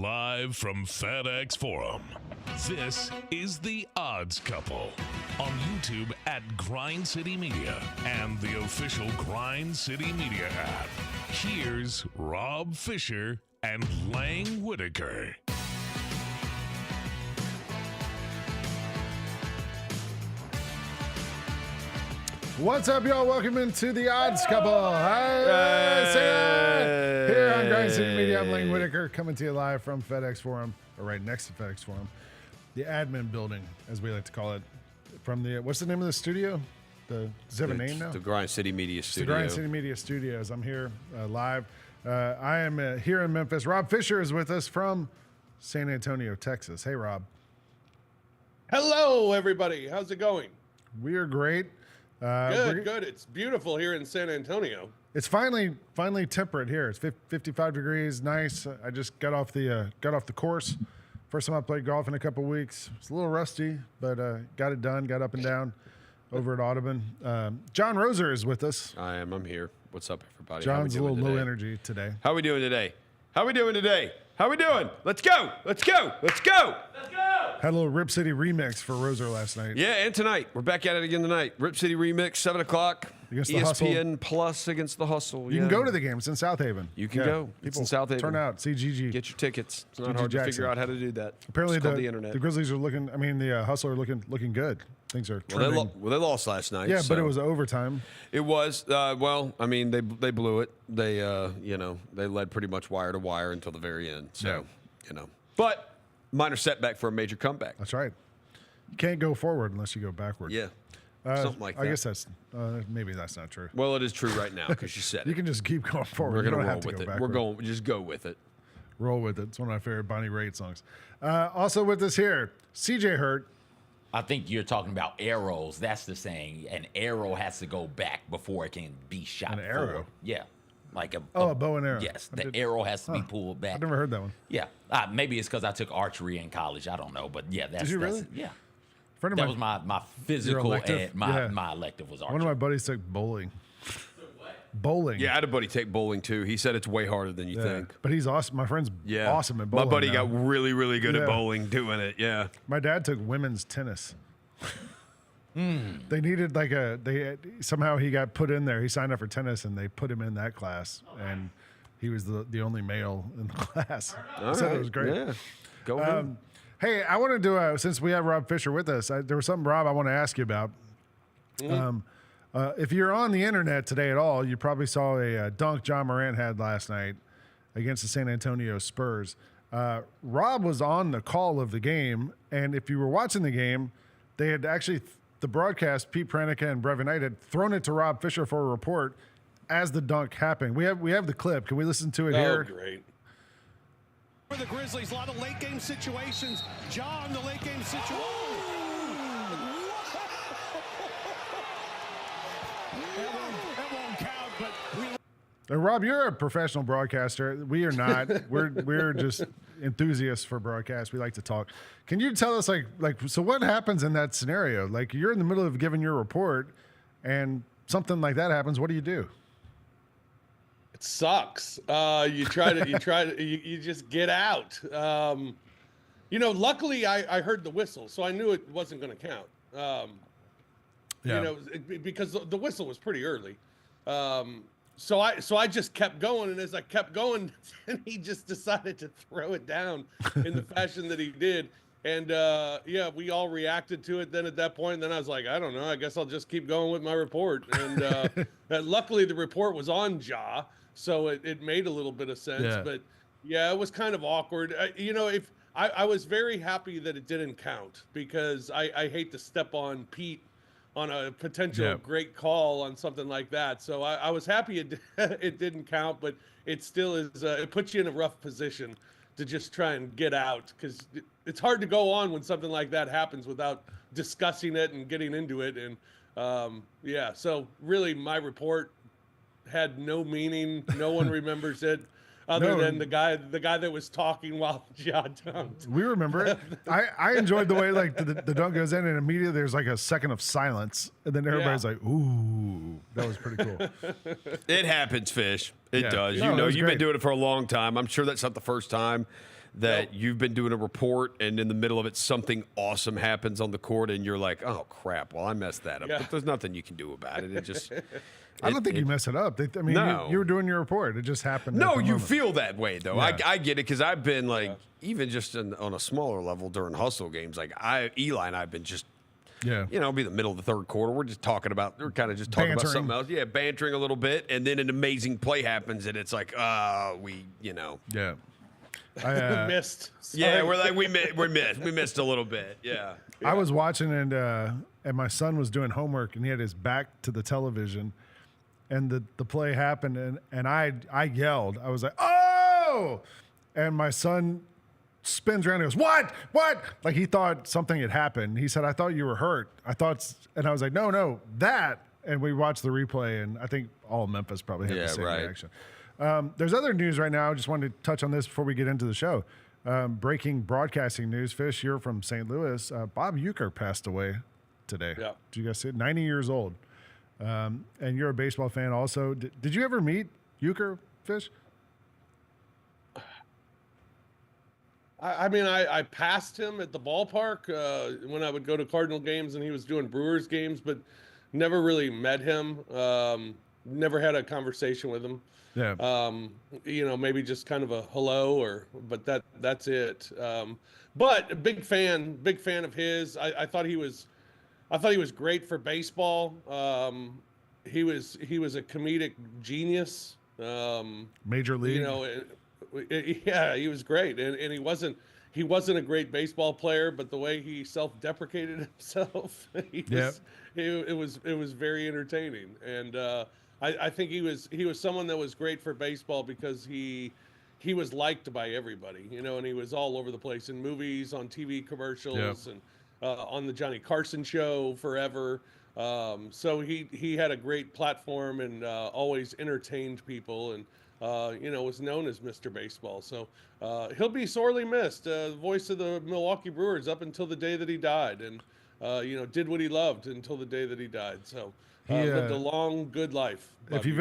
live from FedEx Forum. This is The Odds Couple on YouTube at Grind City Media and the official Grind City Media app. Here's Rob Fisher and Lang Whitaker. What's up, y'all? Welcome into The Odds Couple. Hi, here on Grind City Media. I'm Lang Whitaker, coming to you live from FedEx Forum, or right next to FedEx Forum, the admin building, as we like to call it. From the what's the name of the studio? Does it have a name now? The Grind City Media Studio. The Grind City Media Studios. I'm here live. I am here in Memphis. Rob Fisher is with us from San Antonio, Texas. Hey, Rob. Hello, everybody. How's it going? We are great. Good. It's beautiful here in San Antonio. It's finally temperate here. It's 55 degrees, nice. I just got off the course. First time I played golf in a couple weeks. It's a little rusty, but got it done. Got up and down over at Audubon. John Roser is with us. I am. I'm here. What's up, everybody? John's a little low energy today. How we doing today? How we doing? Let's go. Had a little Rip City remix for Roser last night. Yeah, and tonight. We're back at it again tonight. Rip City Remix, 7 o'clock. Against ESPN Plus against the Hustle. You can go to the game. It's in South Haven. You can go. It's in South Haven. Turn out. See GG. Get your tickets. It's not GG hard to Jackson. figure out how to do that. Apparently it's called the internet. The Grizzlies are looking, the Hustle are looking good. Things are trending. Well, they lost last night. Yeah, so. but it was overtime. It was. They blew it. They led pretty much wire to wire until the very end. So, But minor setback for a major comeback. That's right. You can't go forward unless you go backward. Yeah. Something like that. I guess maybe that's not true. Well, it is true right now because you said it. You can just keep going forward. We're going to roll with it. Backward. Just go with it. Roll with it. It's one of my favorite Bonnie Raitt songs. Also with us here, CJ Hurt. I think you're talking about arrows. That's the saying. An arrow has to go back before it can be shot. An arrow? forward. Yeah. Like a bow and arrow. Yes, the arrow has to be pulled back. I've never heard that one. Yeah. Maybe it's because I took archery in college. I don't know. But yeah, Did you really? Yeah. Friend of That mine, was my physical elective? and my elective was archery. one of my buddies took bowling. Bowling. Yeah, I had a buddy take bowling too. He said it's way harder than you think. But he's awesome. My friend's awesome at bowling. My buddy now. got really, really good at bowling doing it. Yeah. My dad took women's tennis. They needed somehow he got put in there. He signed up for tennis and they put him in that class. And he was the only male in the class. So it was great. Yeah. Go ahead. Hey, I want to do since we have Rob Fisher with us, there was something, Rob, I want to ask you about. If you're on the internet today at all, you probably saw a dunk John Morant had last night against the San Antonio Spurs. Rob was on the call of the game, and if you were watching the game, they had actually, the broadcast, Pete Pranica and Brevin Knight had thrown it to Rob Fisher for a report as the dunk happened. We have the clip. Can we listen to it here? Oh, great. For the Grizzlies, a lot of late game situations. John, the late game situation. That won't count, but Rob, you're a professional broadcaster. We are not. we're just enthusiasts for broadcast. We like to talk. Can you tell us so what happens in that scenario? Like you're in the middle of giving your report and something like that happens. What do you do? It sucks. You just get out. Luckily I heard the whistle, so I knew it wasn't going to count. Because the whistle was pretty early. So I just kept going, and as I kept going, and he just decided to throw it down in the fashion that he did. And we all reacted to it then at that point. And then I was like, I don't know, I guess I'll just keep going with my report. And luckily the report was on Ja, so it made a little bit of sense. Yeah. But yeah, it was kind of awkward. If I was very happy that it didn't count, because I hate to step on Pete on a potential great call on something like that. So I was happy it didn't count, but it still is. It puts you in a rough position to just try and get out, because it's hard to go on when something like that happens without discussing it and getting into it. And so really my report had no meaning. No one remembers it. other than the guy that was talking while Ja dunked. We remember it. I enjoyed the way like the dunk goes in and immediately there's like a second of silence and then everybody's like, ooh, that was pretty cool. It happens, Fish. It does. No, you've great. been doing it for a long time. I'm sure that's not the first time that you've been doing a report and in the middle of it something awesome happens on the court and you're like, oh crap, well I messed that up. Yeah. But there's nothing you can do about it. It just I don't think you messed it up. I mean, No. you were doing your report. It just happened. No, at the you moment. feel that way though. Yeah. I get it because I've been like even just on a smaller level during hustle games. Like Eli and I've been just Yeah. be the middle of the third quarter. We're kind of just talking about Bantering. something else. Yeah, bantering a little bit, and then an amazing play happens, and it's like, Yeah. Missed. yeah, Sorry. we're like we missed a little bit. Yeah. I was watching and my son was doing homework and he had his back to the television and the play happened and I yelled. I was like, oh! And my son spins around and goes, what? Like he thought something had happened. He said, I thought you were hurt. And I was like, no, that. And we watched the replay and I think all of Memphis probably had the same reaction. There's other news right now. I just wanted to touch on this before we get into the show. Breaking broadcasting news. Fish, you're from St. Louis. Bob Uecker passed away today. Yeah. Did you guys see it? 90 years old. And you're a baseball fan also. Did you ever meet Uecker, Fish? I passed him at the ballpark when I would go to Cardinal games and he was doing Brewers games, but never really met him. Never had a conversation with him. Yeah. Maybe just kind of a hello but that's it. But a big fan of his. I thought he was great for baseball. He was a comedic genius. Major league. Yeah, he was great, and he wasn't a great baseball player, but the way he self-deprecated himself, it was very entertaining, and I think he was someone that was great for baseball because he was liked by everybody, and he was all over the place in movies, on TV commercials, and on the Johnny Carson show forever. So he had a great platform and always entertained people and. Was known as Mr. Baseball. So he'll be sorely missed. Voice of the Milwaukee Brewers up until the day that he died, and did what he loved until the day that he died. So lived a long, good life. If you've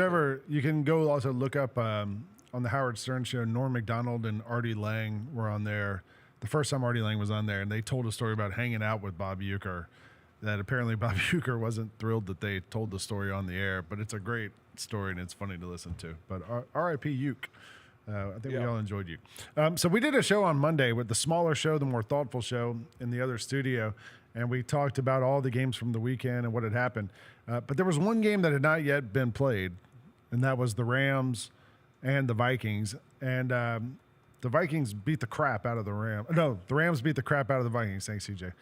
you can go also look up on the Howard Stern show. Norm Macdonald and Artie Lang were on there. The first time Artie Lang was on there, and they told a story about hanging out with Bob Uecker. That apparently Bob Uecker wasn't thrilled that they told the story on the air, but it's a great story and it's funny to listen to. But R.I.P. Uke. I think we all enjoyed Uke. So we did a show on Monday with the smaller show, the more thoughtful show in the other studio, and we talked about all the games from the weekend and what had happened. But there was one game that had not yet been played, and that was the Rams and the Vikings. And the Vikings beat the crap out of the Rams. No, the Rams beat the crap out of the Vikings. Thanks, CJ.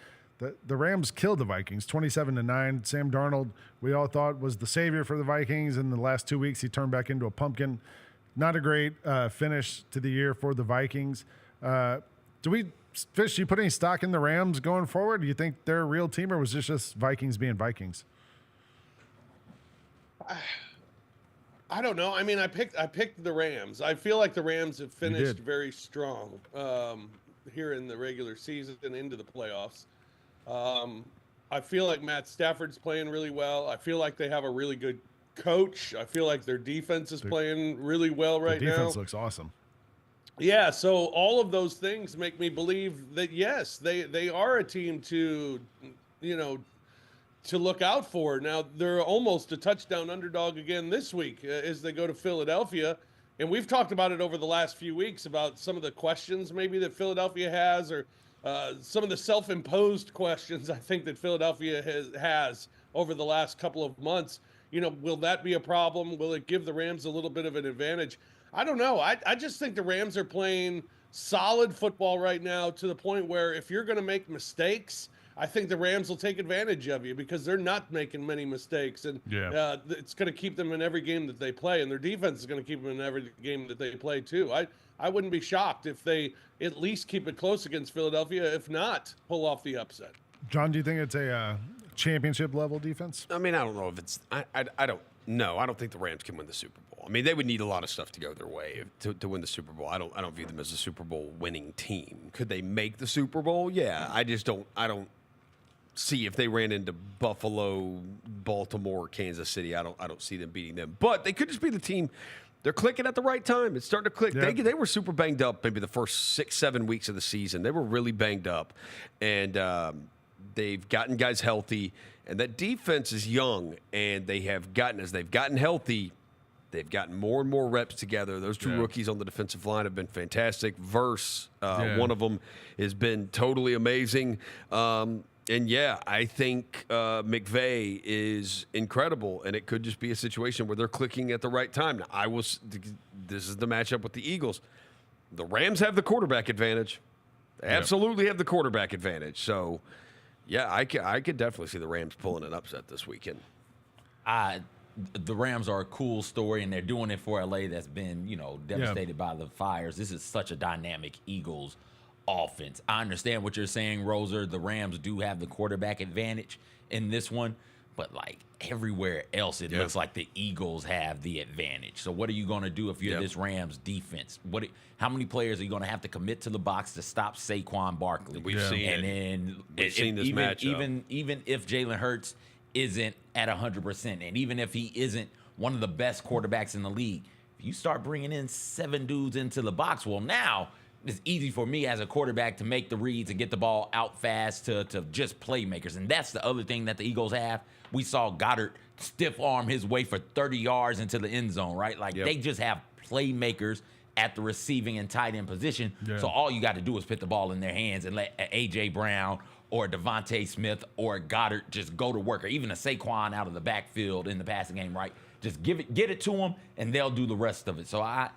The Rams killed the Vikings 27-9. Sam Darnold, we all thought, was the savior for the Vikings. In the last 2 weeks, he turned back into a pumpkin. Not a great finish to the year for the Vikings. Fish, do you put any stock in the Rams going forward? Do you think they're a real team, or was this just Vikings being Vikings? I don't know. I mean, I picked the Rams. I feel like the Rams have finished very strong here in the regular season and into the playoffs. I feel like Matt Stafford's playing really well. I feel like they have a really good coach. I feel like their defense is playing really well right now. The defense looks awesome. Yeah, so all of those things make me believe that, yes, they are a team to look out for. Now, they're almost a touchdown underdog again this week as they go to Philadelphia. And we've talked about it over the last few weeks about some of the questions maybe that Philadelphia has or some of the self-imposed questions I think that Philadelphia has over the last couple of months. Will that be a problem? Will it give the Rams a little bit of an advantage? I don't know. I just think the Rams are playing solid football right now to the point where if you're going to make mistakes, I think the Rams will take advantage of you because they're not making many mistakes. And it's going to keep them in every game that they play. And their defense is going to keep them in every game that they play, too. I wouldn't be shocked if they at least keep it close against Philadelphia, if not pull off the upset. John, do you think it's a championship level defense? I mean, I don't know if it's. I don't know. I don't think the Rams can win the Super Bowl. I mean, they would need a lot of stuff to go their way to win the Super Bowl. I don't view them as a Super Bowl winning team. Could they make the Super Bowl? Yeah, I don't see if they ran into Buffalo, Baltimore, Kansas City. I don't see them beating them. But they could just be the team. They're clicking at the right time. It's starting to click. Yep. They were super banged up maybe the first 6-7 weeks of the season. They were really banged up, and they've gotten guys healthy. And that defense is young, and as they've gotten healthy, they've gotten more and more reps together. Those two rookies on the defensive line have been fantastic. Verse, one of them has been totally amazing. And I think McVay is incredible, and it could just be a situation where they're clicking at the right time. Now, this is the matchup with the Eagles. The Rams have the quarterback advantage. They absolutely have the quarterback advantage. So, I could definitely see the Rams pulling an upset this weekend. The Rams are a cool story, and they're doing it for LA that's been, devastated by the fires. This is such a dynamic Eagles offense. I understand what you're saying, Roser. The Rams do have the quarterback advantage in this one, but like everywhere else, it looks like the Eagles have the advantage. So what are you going to do if you're this Rams defense? How many players are you going to have to commit to the box to stop Saquon Barkley? We've seen this matchup. Even if Jalen Hurts isn't at 100%, and even if he isn't one of the best quarterbacks in the league, if you start bringing in 7 dudes into the box, well, now it's easy for me as a quarterback to make the reads and get the ball out fast to just playmakers. And that's the other thing that the Eagles have. We saw Goddard stiff arm his way for 30 yards into the end zone, right? They just have playmakers at the receiving and tight end position. So all you got to do is put the ball in their hands and let A.J. Brown or Devontae Smith or Goddard just go to work, or even a Saquon out of the backfield in the passing game, right? Just get it to them, and they'll do the rest of it. So I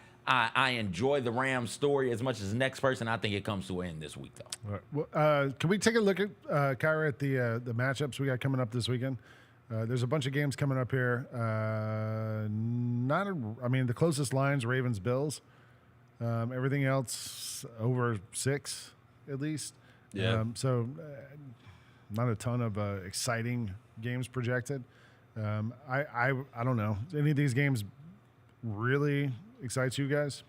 enjoy the Rams story as much as the next person. I think it comes to an end this week, though. All right. Well, can we take a look at, Kyra, at the matchups we got coming up this weekend? There's a bunch of games coming up here. The closest lines, Ravens, Bills. Everything else over 6 at least. Yeah. Not a ton of exciting games projected. I don't know. Any of these games really excites you guys?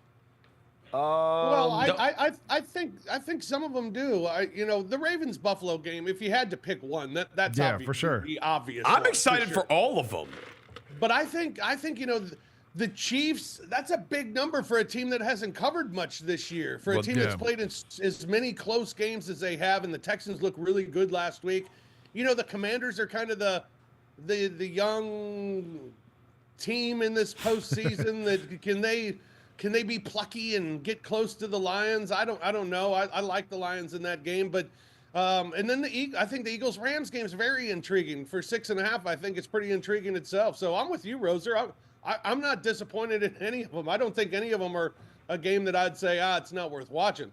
Well, I think some of them do. The Ravens Buffalo game. If you had to pick one, that's for sure. The obvious. I'm excited for all of them. But I think the Chiefs. That's a big number for a team that hasn't covered much this year. For a team that's played as many close games as they have, and the Texans look really good last week. The Commanders are kind of the young team in this postseason that can they be plucky and get close to the Lions? I don't know. I like the Lions in that game, but and then I think the Eagles Rams game is very intriguing. For 6.5, I think it's pretty intriguing itself. So I'm with you, Roser. I'm not disappointed in any of them. I don't think any of them are a game that I'd say it's not worth watching.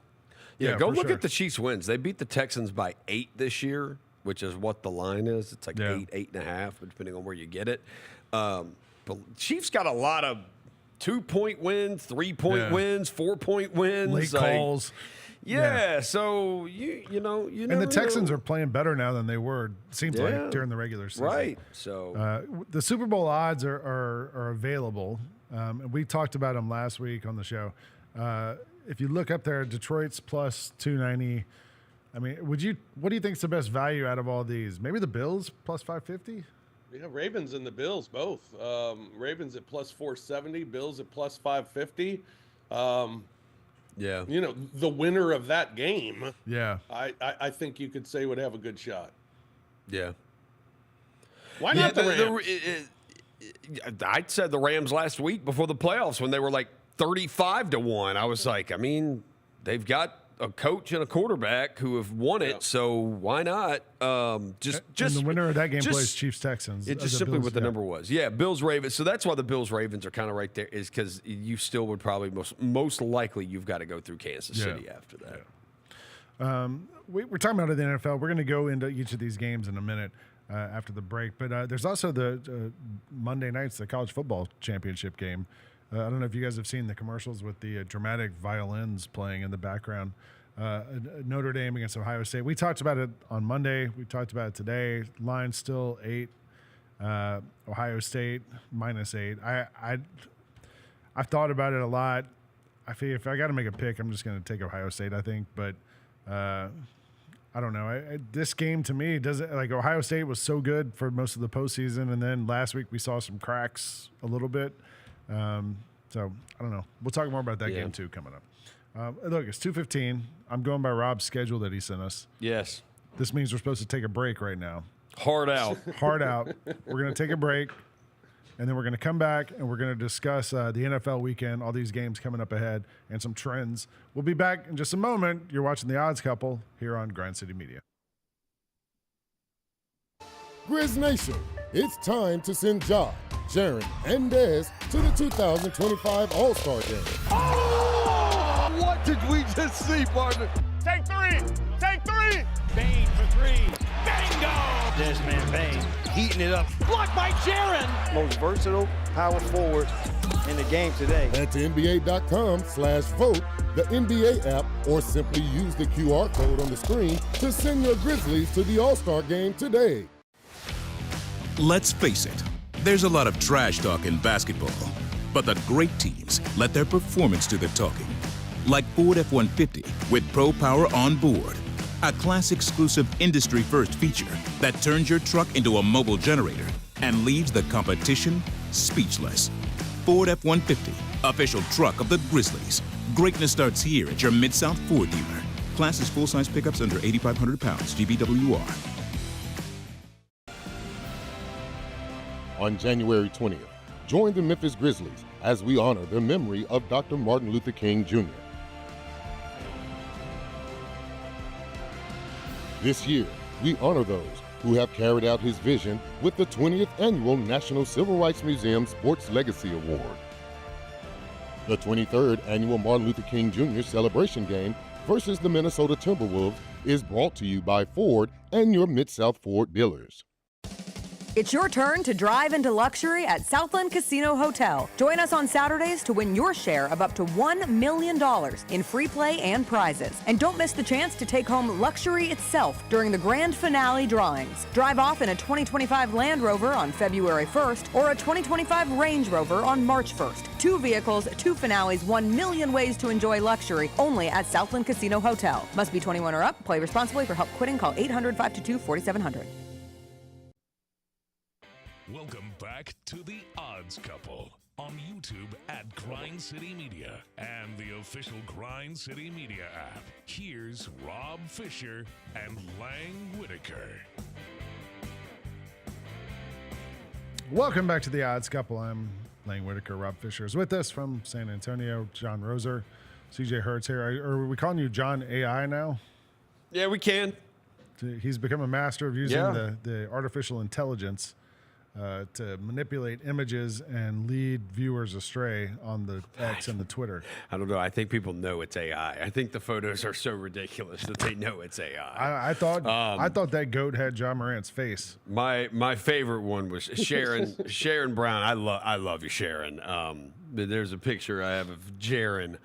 Yeah, go look at the Chiefs wins. They beat the Texans by 8 this year, which is what the line is. It's like 8.5, depending on where you get it. But Chiefs got a lot of 2-point wins, 3-point wins, 4-point wins, late calls. So you and the Texans are playing better now than they were. Seems like during the regular season, right? So the Super Bowl odds are available. And we talked about them last week on the show. If you look up there, Detroit's plus 290. I mean, what do you think is the best value out of all these? Maybe the Bills plus 550. Yeah, Ravens and the Bills both. Ravens at plus 470, Bills at plus 550. The winner of that game. Yeah, I think you could say would have a good shot. Yeah. Why not the Rams? I said the Rams last week before the playoffs when they were like 35-1. I was like, they've got a coach and a quarterback who have won it, so why not? Just and the winner of that game plays Chiefs Texans. It's just simply what the number was. Yeah, Bills Ravens. So that's why the Bills Ravens are kind of right there, is because you still would probably most likely you've got to go through Kansas City after that. Yeah. We're talking about the NFL. We're going to go into each of these games in a minute after the break, but there's also the Monday nights, the college football championship game. I don't know if you guys have seen the commercials with the dramatic violins playing in the background. Notre Dame against Ohio State. We talked about it on Monday. We talked about it today. Line still 8. Ohio State -8. I've thought about it a lot. I feel if I got to make a pick, I'm just going to take Ohio State, I think. But I don't know. This game to me doesn't like Ohio State was so good for most of the postseason, and then last week we saw some cracks a little bit. So I don't know. We'll talk more about that game too coming up. Look, it's 2:15. I'm going by Rob's schedule that he sent us. Yes. This means we're supposed to take a break right now. Hard out. Hard out. We're going to take a break, and then we're going to come back, and we're going to discuss the NFL weekend, all these games coming up ahead, and some trends. We'll be back in just a moment. You're watching The Odds Couple here on Grind City Media. Grizz Nation, it's time to send John, Sharon, and Dez to the 2025 All-Star Game. Oh! What did we just see, partner? Take three! Take three! Bain for three. Bingo! Desmond Bain heating it up. Blocked by Sharon. Most versatile power forward in the game today. Head to NBA.com/vote, the NBA app, or simply use the QR code on the screen to send your Grizzlies to the All-Star Game today. Let's face it, there's a lot of trash talk in basketball, but the great teams let their performance do the talking. Like Ford F-150 with Pro Power on board, a class-exclusive industry-first feature that turns your truck into a mobile generator and leaves the competition speechless. Ford F-150, official truck of the Grizzlies. Greatness starts here at your Mid-South Ford dealer. Class is full-size pickups under 8,500 pounds, GBWR. On January 20th, join the Memphis Grizzlies as we honor the memory of Dr. Martin Luther King Jr. This year, we honor those who have carried out his vision with the 20th Annual National Civil Rights Museum Sports Legacy Award. The 23rd Annual Martin Luther King Jr. Celebration Game versus the Minnesota Timberwolves is brought to you by Ford and your Mid-South Ford dealers. It's your turn to drive into luxury at Southland Casino Hotel. Join us on Saturdays to win your share of up to $1 million in free play and prizes. And don't miss the chance to take home luxury itself during the grand finale drawings. Drive off in a 2025 Land Rover on February 1st or a 2025 Range Rover on March 1st. 2 vehicles, 2 finales, 1 million ways to enjoy luxury only at Southland Casino Hotel. Must be 21 or up. Play responsibly. For help quitting, call 800-522-4700. Welcome back to The Odds Couple on YouTube at Grind City Media and the official Grind City Media app. Here's Rob Fisher and Lang Whitaker. Welcome back to The Odds Couple. I'm Lang Whitaker. Rob Fisher is with us from San Antonio. John Roser, CJ Hertz here. Are we calling you John AI now? Yeah, we can. He's become a master of using the artificial intelligence to manipulate images and lead viewers astray on the X and the Twitter. I don't know. I think people know it's AI. I think the photos are so ridiculous that they know it's AI. I thought that goat had John Morant's face. My favorite one was Sharon Brown. I love you, Sharon. There's a picture I have of Jaron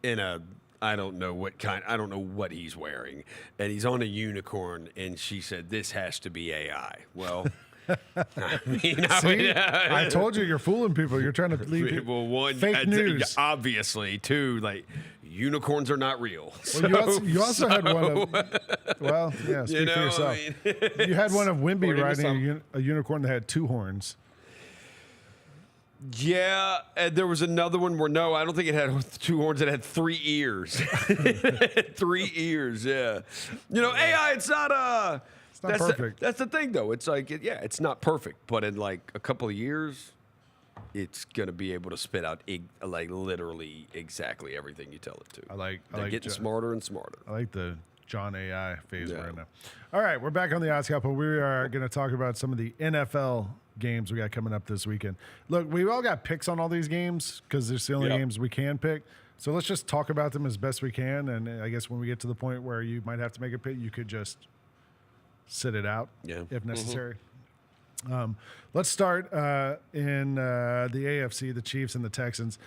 in a I don't know what he's wearing, and he's on a unicorn. And she said, "This has to be AI." Well. I told you, you're fooling people. You're trying to leave fake news. Obviously, too, like unicorns are not real. Well, you also had one of, well, yeah, speak for yourself. You had one of Wimby riding a unicorn that had 2 horns. Yeah, and there was another one where, no, I don't think it had 2 horns. It had 3 ears. 3 ears, yeah. AI, it's not It's not perfect. That's the thing, though. It's like, it's not perfect, but in like a couple of years, it's gonna be able to spit out like literally exactly everything you tell it to. I like getting smarter and smarter. I like the John AI phase right now. All right, we're back on the Odds Couple. We are going to talk about some of the NFL games we got coming up this weekend. Look, we all got picks on all these games because it's the only games we can pick. So let's just talk about them as best we can. And I guess when we get to the point where you might have to make a pick, you could just sit it out if necessary. Let's start in the AFC, the Chiefs and the Texans.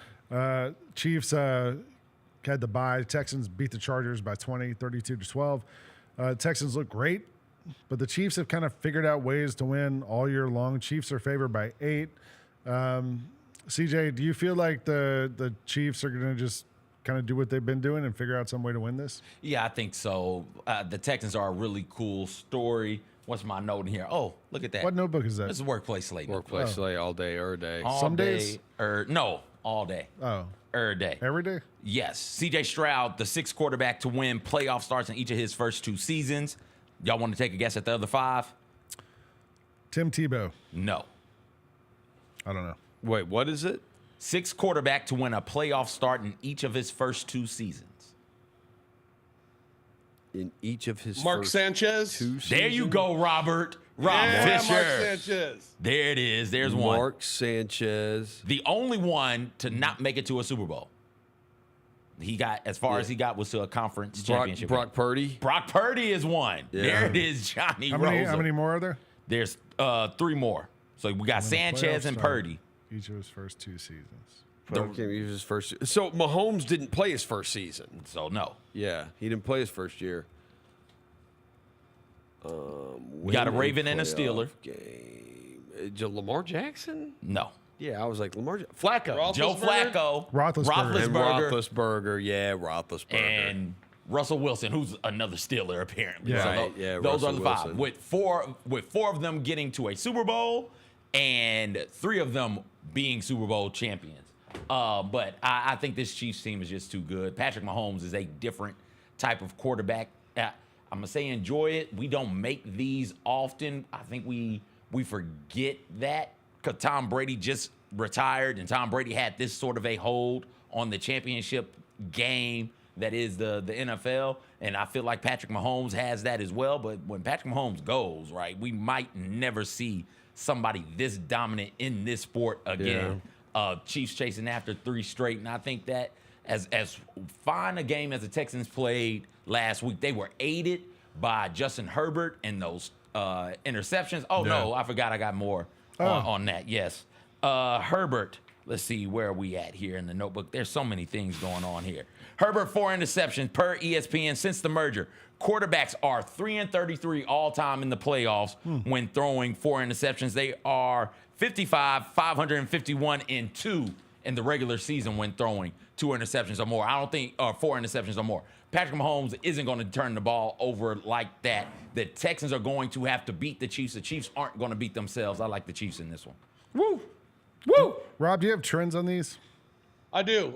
Chiefs had the bye. Texans beat the Chargers by 20, 32-12. Texans look great, but the Chiefs have kind of figured out ways to win all year long. Chiefs are favored by 8. CJ, do you feel like the Chiefs are going to just kind of do what they've been doing and figure out some way to win this? Yeah, I think so. The Texans are a really cool story. What's my note in here? Oh, look at that. What notebook is that? This is workplace slate. Workplace slate all day, every day. All Some day, days? no, all day. Oh. Every day. Every day? Yes. C.J. Stroud, the 6th quarterback to win playoff starts in each of his first 2 seasons. Y'all want to take a guess at the other 5? Tim Tebow. No. I don't know. Wait, what is it? 6th quarterback to win a playoff start in each of his first 2 seasons. In each of his Mark first Sanchez. 2 seasons? There you go, Robert. Yeah, Fisher. Mark Sanchez. There it is. There's one. Mark Sanchez. The only one to not make it to a Super Bowl. He got, as far as he got, was to a conference championship. Brock Purdy. Brock Purdy is one. Yeah. There it is, Johnny How Rosa. many more are there? There's 3 more. So we got Sanchez and Purdy. Each of his first 2 seasons. His first. So Mahomes didn't play his first season. So no. Yeah, he didn't play his first year. We got a Raven and a Steeler. Game. Lamar Jackson? No. Yeah, I was like Lamar Flacco. Joe Flacco. Roethlisberger. And Roethlisberger. Yeah, Roethlisberger. And Russell Wilson, who's another Steeler apparently. Yeah. Right, yeah, those Russell are the 5. Wilson. With four of them getting to a Super Bowl and 3 of them being Super Bowl champions. But I think this Chiefs team is just too good. Patrick Mahomes is a different type of quarterback. I'm going to say enjoy it. We don't make these often. I think we forget that because Tom Brady just retired, and Tom Brady had this sort of a hold on the championship game that is the NFL. And I feel like Patrick Mahomes has that as well. But when Patrick Mahomes goes, right, we might never see somebody this dominant in this sport again. Yeah. Chiefs chasing after 3 straight. And I think that as fine a game as the Texans played last week, they were aided by Justin Herbert and those interceptions. Oh, no, I forgot I got more on that. Yes. Herbert, let's see, where are we at here in the notebook? There's so many things going on here. Herbert, 4 interceptions per ESPN since the merger. Quarterbacks are 3-33 all-time in the playoffs when throwing 4 interceptions. They are 551 and 2 in the regular season when throwing 2 interceptions or more. I don't think 4 interceptions or more. Patrick Mahomes isn't going to turn the ball over like that. The Texans are going to have to beat the Chiefs. The Chiefs aren't going to beat themselves. I like the Chiefs in this one. Woo! Woo! Rob, do you have trends on these? I do.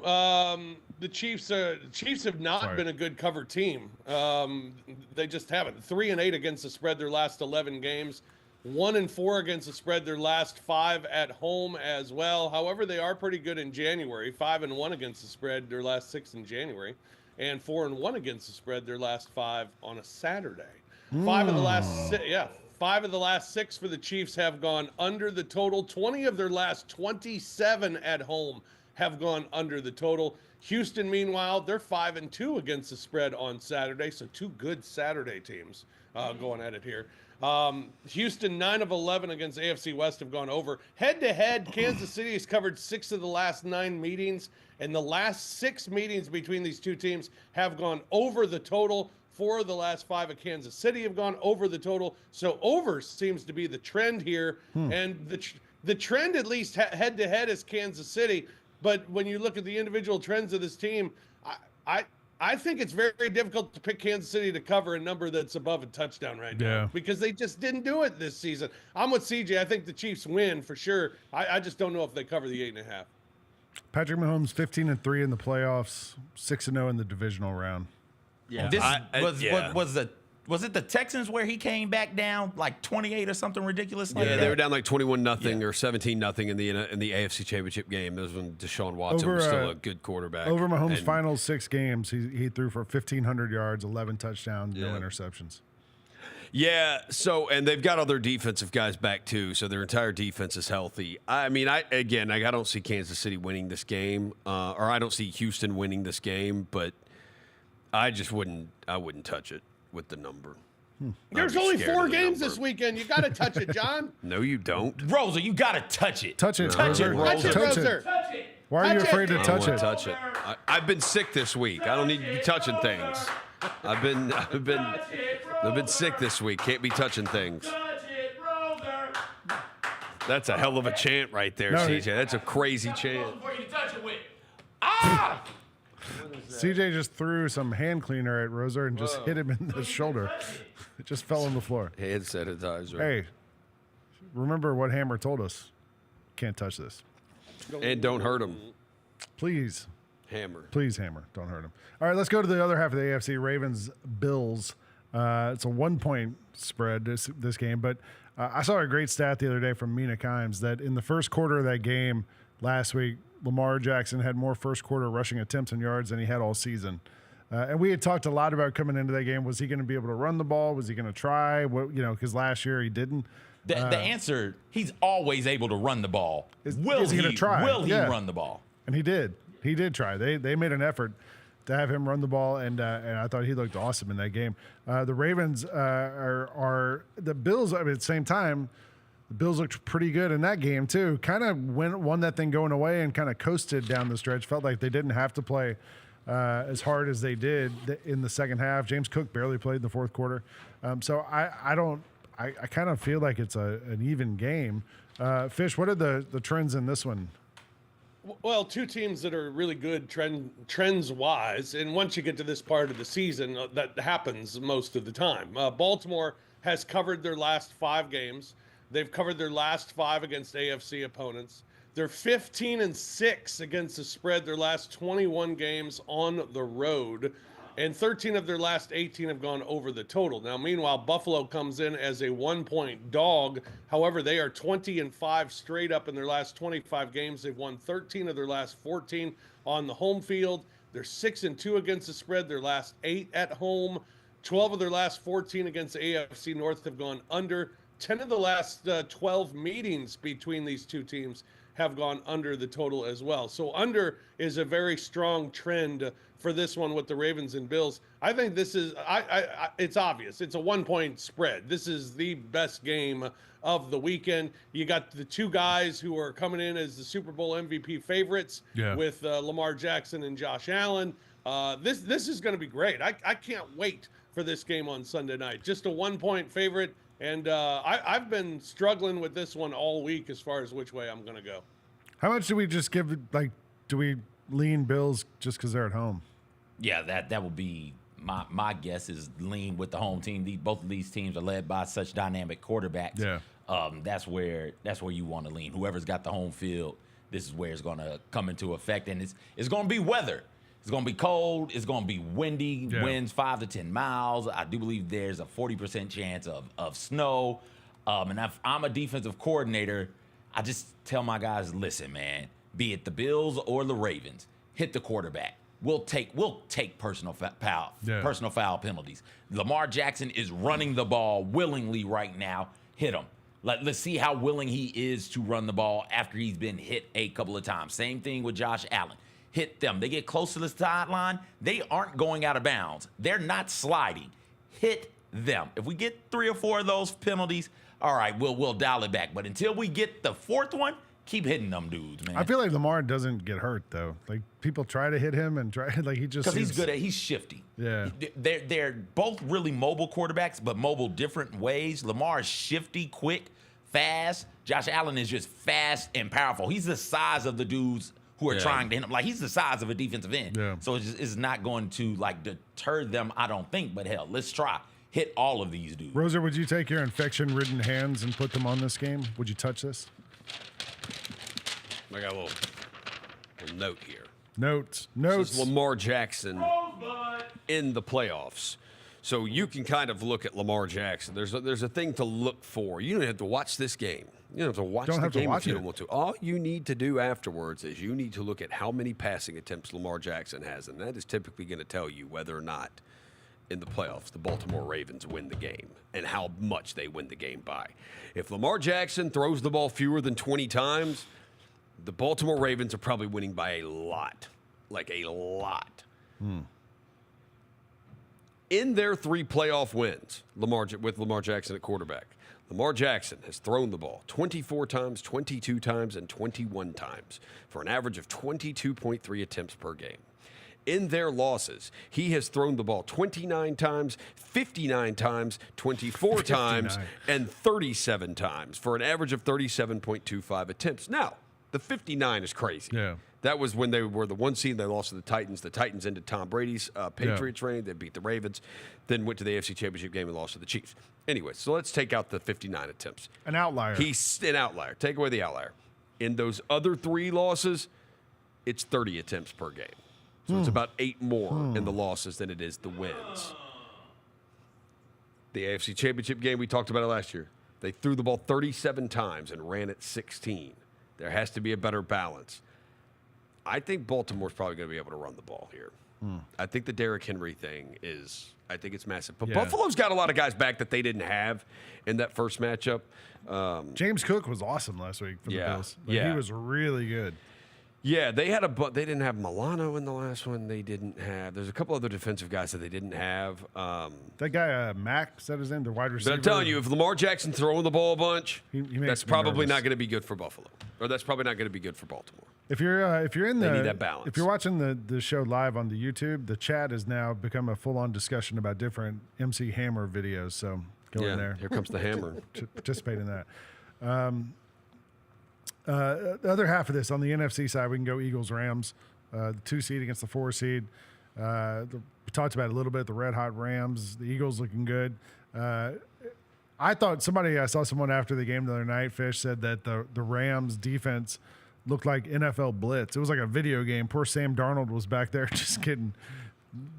The Chiefs have not been a good cover team. They just haven't. 3-8 against the spread their last 11 games. 1-4 against the spread their last 5 at home as well. However, they are pretty good in January. 5-1 against the spread their last 6 in January, and 4-1 against the spread their last 5 on a Saturday. 5 of the last 6 for the Chiefs have gone under the total. 20 of their last 27 at home have gone under the total. Houston, meanwhile, they're 5-2 against the spread on Saturday. So 2 good Saturday teams going at it here. Houston, 9 of 11 against AFC West have gone over. Head-to-head, Kansas City has covered 6 of the last 9 meetings, and the last 6 meetings between these 2 teams have gone over the total. 4 of the last 5 at Kansas City have gone over the total. So over seems to be the trend here, and the trend, at least head-to-head, is Kansas City. But when you look at the individual trends of this team, I think it's very difficult to pick Kansas City to cover a number that's above a touchdown right now because they just didn't do it this season. I'm with CJ. I think the Chiefs win for sure. I just don't know if they cover the 8.5. Patrick Mahomes 15-3 in the playoffs, 6-0 in the divisional round. Yeah, was it the Texans where he came back down like 28 or something ridiculous? Like that? They were down like 21-0 or 17-0 in the AFC Championship game. That was when Deshaun Watson was still a good quarterback. Over Mahomes' final 6 games, he threw for 1,500 yards, 11 touchdowns, no interceptions. Yeah, and they've got other defensive guys back too, so their entire defense is healthy. I mean, I don't see Kansas City winning this game, or I don't see Houston winning this game, but I wouldn't touch it with the number. There's only 4 games this weekend. You got to touch it, John. No, you don't. Rosa, you got to touch it. Touch it. Touch it, Rosa. Touch it. Why are you afraid to touch it? Touch it. I've been sick this week. I don't need to be touching things. I've been sick this week. Can't be touching things. That's a hell of a chant right there, No, CJ. That's a crazy chant. CJ just threw some hand cleaner at Roser and just hit him in the shoulder. It just fell on the floor. Hand sanitizer. Hey, remember what Hammer told us. Can't touch this. And don't hurt him. Please. Hammer. Please, Hammer. Don't hurt him. All right, let's go to the other half of the AFC. Ravens, Bills. It's a 1-point spread this game, but I saw a great stat the other day from Mina Kimes that in the first quarter of that game last week, Lamar Jackson had more first quarter rushing attempts and yards than he had all season. And we had talked a lot about coming into that game. Was he going to be able to run the ball? Was he going to try? Because last year he didn't. The answer, he's always able to run the ball. Is he going to try? Will he run the ball? And he did. He did try. They made an effort to have him run the ball, and I thought he looked awesome in that game. The Ravens are the Bills. I mean, at the same time, the Bills looked pretty good in that game too. Kind of won that thing going away and kind of coasted down the stretch. Felt like they didn't have to play as hard as they did in the second half. James Cook barely played in the fourth quarter. So I kind of feel like it's an even game. Fish, what are the trends in this one? Well, two teams that are really good trends-wise, and once you get to this part of the season, that happens most of the time. Baltimore has covered their last 5 games. They've covered their last 5 against AFC opponents. They're 15-6 against the spread their last 21 games on the road, and 13 of their last 18 have gone over the total. Now, meanwhile, Buffalo comes in as a 1-point dog. However, they are 20-5 straight up in their last 25 games. They've won 13 of their last 14 on the home field. They're 6-2 against the spread their last 8 at home. 12 of their last 14 against the AFC North have gone under. 10 of the last 12 meetings between these two teams have gone under the total as well. So under is a very strong trend for this one with the Ravens and Bills. I think this is, it's obvious. It's a 1-point spread. This is the best game of the weekend. You got the two guys who are coming in as the Super Bowl MVP favorites with Lamar Jackson and Josh Allen. This is going to be great. I can't wait for this game on Sunday night. Just a 1-point favorite. And I've been struggling with this one all week as far as which way I'm going to go. How much do we just give, do we lean Bills just because they're at home? Yeah, that would be my guess is lean with the home team. Both of these teams are led by such dynamic quarterbacks. Yeah. That's where you want to lean. Whoever's got the home field, this is where it's going to come into effect. And it's going to be weather. It's going to be cold. It's going to be windy, winds 5 to 10 miles. I do believe there's a 40% chance of snow. And if I'm a defensive coordinator, I just tell my guys, listen, man, be it the Bills or the Ravens, hit the quarterback. We'll take personal foul penalties. Lamar Jackson is running the ball willingly right now. Hit him. Let's see how willing he is to run the ball after he's been hit a couple of times. Same thing with Josh Allen. Hit them. They get close to the sideline. They aren't going out of bounds. They're not sliding. Hit them. If we get 3 or 4 of those penalties, all right, we'll dial it back. But until we get the 4th one, keep hitting them dudes, man. I feel like Lamar doesn't get hurt though. Like people try to hit him and he just because he's shifty. Yeah, they're both really mobile quarterbacks, but mobile different ways. Lamar is shifty, quick, fast. Josh Allen is just fast and powerful. He's the size of the dudes who are trying to hit him. Like he's the size of a defensive end. Yeah. So it's not going to deter them, I don't think. But hell, let's try. Hit all of these dudes. Roser, would you take your infection-ridden hands and put them on this game? Would you touch this? I got a little note here. Notes. This is Lamar Jackson in the playoffs. So you can kind of look at Lamar Jackson. There's a thing to look for. You don't have to watch this game. You don't have to watch the game if you don't want to. All you need to do afterwards is you need to look at how many passing attempts Lamar Jackson has, and that is typically going to tell you whether or not in the playoffs the Baltimore Ravens win the game and how much they win the game by. If Lamar Jackson throws the ball fewer than 20 times, the Baltimore Ravens are probably winning by a lot. Like a lot. In their 3 playoff wins, with Lamar Jackson at quarterback, Lamar Jackson has thrown the ball 24 times, 22 times, and 21 times for an average of 22.3 attempts per game. In their losses, he has thrown the ball 29 times, 59 times, 24 times, and 37 times for an average of 37.25 attempts. Now, the 59 is crazy. Yeah. That was when they were the 1 seed. They lost to the Titans. The Titans ended Tom Brady's Patriots reign. They beat the Ravens, then went to the AFC Championship game and lost to the Chiefs. Anyway, so let's take out the 59 attempts. An outlier. He's an outlier. Take away the outlier. In those other 3 losses, it's 30 attempts per game. So it's about 8 more in the losses than it is the wins. The AFC Championship game, we talked about it last year. They threw the ball 37 times and ran it 16. There has to be a better balance. I think Baltimore's probably going to be able to run the ball here. I think the Derrick Henry thing is, I think it's massive. But Buffalo's got a lot of guys back that they didn't have in that first matchup. James Cook was awesome last week for the Bills. He was really good. Yeah, they didn't have Milano in the last one. They didn't have. There's a couple other defensive guys that they didn't have. That guy Mack, is that his name? The wide receiver. But I'm telling you, if Lamar Jackson's throwing the ball a bunch, that's probably not going to be good for Buffalo, or that's probably not going to be good for Baltimore. If you're in they need that balance. If you're watching the show live on the YouTube, the chat has now become a full-on discussion about different MC Hammer videos. So go in there. Here comes the hammer. Participate in that. The other half of this, on the NFC side, we can go Eagles-Rams, the 2 seed against the 4 seed. We talked about it a little bit, the red-hot Rams, the Eagles looking good. I saw someone after the game the other night, Fish, said that the Rams defense looked like NFL blitz. It was like a video game. Poor Sam Darnold was back there just getting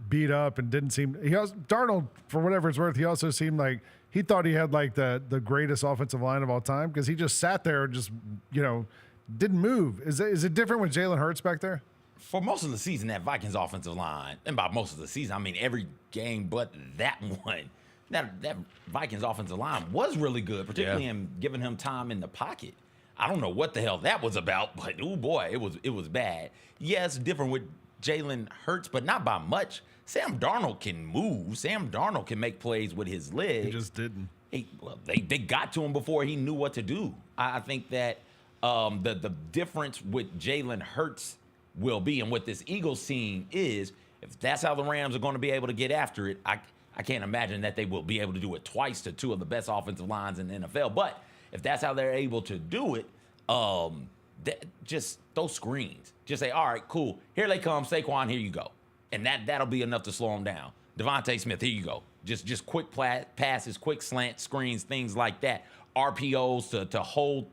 beat up and didn't seem – Darnold, for whatever it's worth, he also seemed like – he thought he had like the greatest offensive line of all time because he just sat there and just, didn't move. Is it different with Jalen Hurts back there? For most of the season, that Vikings offensive line, and by most of the season, I mean every game but that one, that Vikings offensive line was really good, particularly in giving him time in the pocket. I don't know what the hell that was about, but oh boy, it was bad. Yes, different with Jalen Hurts, but not by much. Sam Darnold can move. Sam Darnold can make plays with his legs. He just didn't. They got to him before he knew what to do. I think that the difference with Jalen Hurts will be, and what this Eagles team is, if that's how the Rams are going to be able to get after it, I can't imagine that they will be able to do it twice to 2 of the best offensive lines in the NFL. But if that's how they're able to do it, just those screens. Just say, all right, cool. Here they come. Saquon, here you go. And that'll be enough to slow him down. Devontae Smith, here you go. Just quick passes, quick slant screens, things like that. RPOs to hold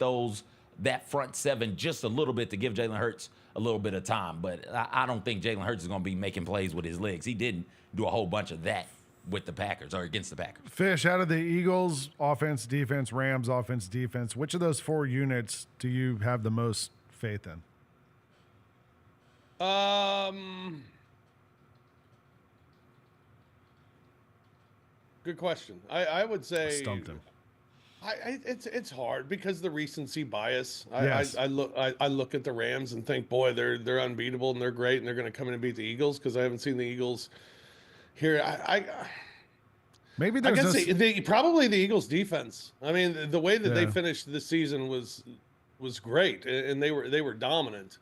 that front 7 just a little bit to give Jalen Hurts a little bit of time. But I don't think Jalen Hurts is going to be making plays with his legs. He didn't do a whole bunch of that with the Packers or against the Packers. Fish, out of the Eagles offense, defense, Rams offense, defense, which of those 4 units do you have the most faith in? Good question. I would say stumped him. It's hard because the recency bias. Yes. I look at the Rams and think, boy, they're unbeatable and they're great and they're going to come in and beat the Eagles because I haven't seen the Eagles here. Maybe there's probably the Eagles defense. I mean, the way that they finished this season was great and they were dominant.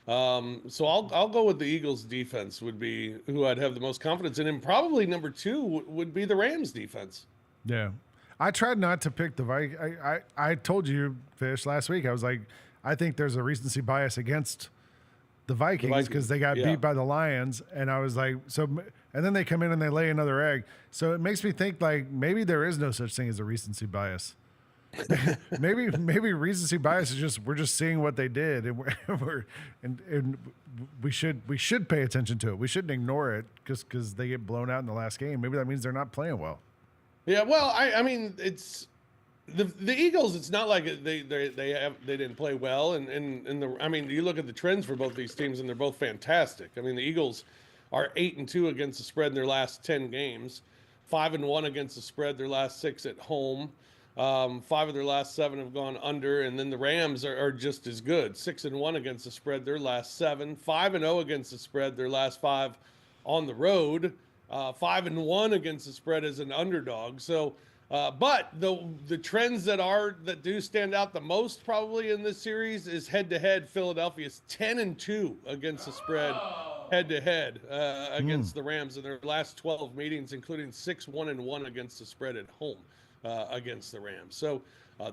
So I'll go with the Eagles defense would be who I'd have the most confidence in, and probably number 2 would be the Rams defense. Yeah. I tried not to pick the Vikings. I told you, Fish, last week, I was like, I think there's a recency bias against the Vikings because they got beat by the Lions. And I was like, and then they come in and they lay another egg. So it makes me think like maybe there is no such thing as a recency bias. maybe recency bias is we're just seeing what they did and we should pay attention to it. We shouldn't ignore it because they get blown out in the last game. Maybe that means they're not playing well. Yeah, well, I mean, it's the Eagles. It's not like they didn't play well, I mean, you look at the trends for both these teams, and they're both fantastic. I mean, the Eagles are 8-2 against the spread in their last 10 games, 5-1 against the spread their last 6 at home. 5 of their last 7 have gone under, and then the Rams are just as good, 6-1 against the spread their last 7, 5-0 against the spread their last 5 on the road. 5-1 against the spread as an underdog. So, but the trends that do stand out the most probably in this series is head-to-head. Philadelphia's 10-2 against the spread head-to-head against the Rams in their last 12 meetings, including 6-1-1 against the spread at home against the Rams. So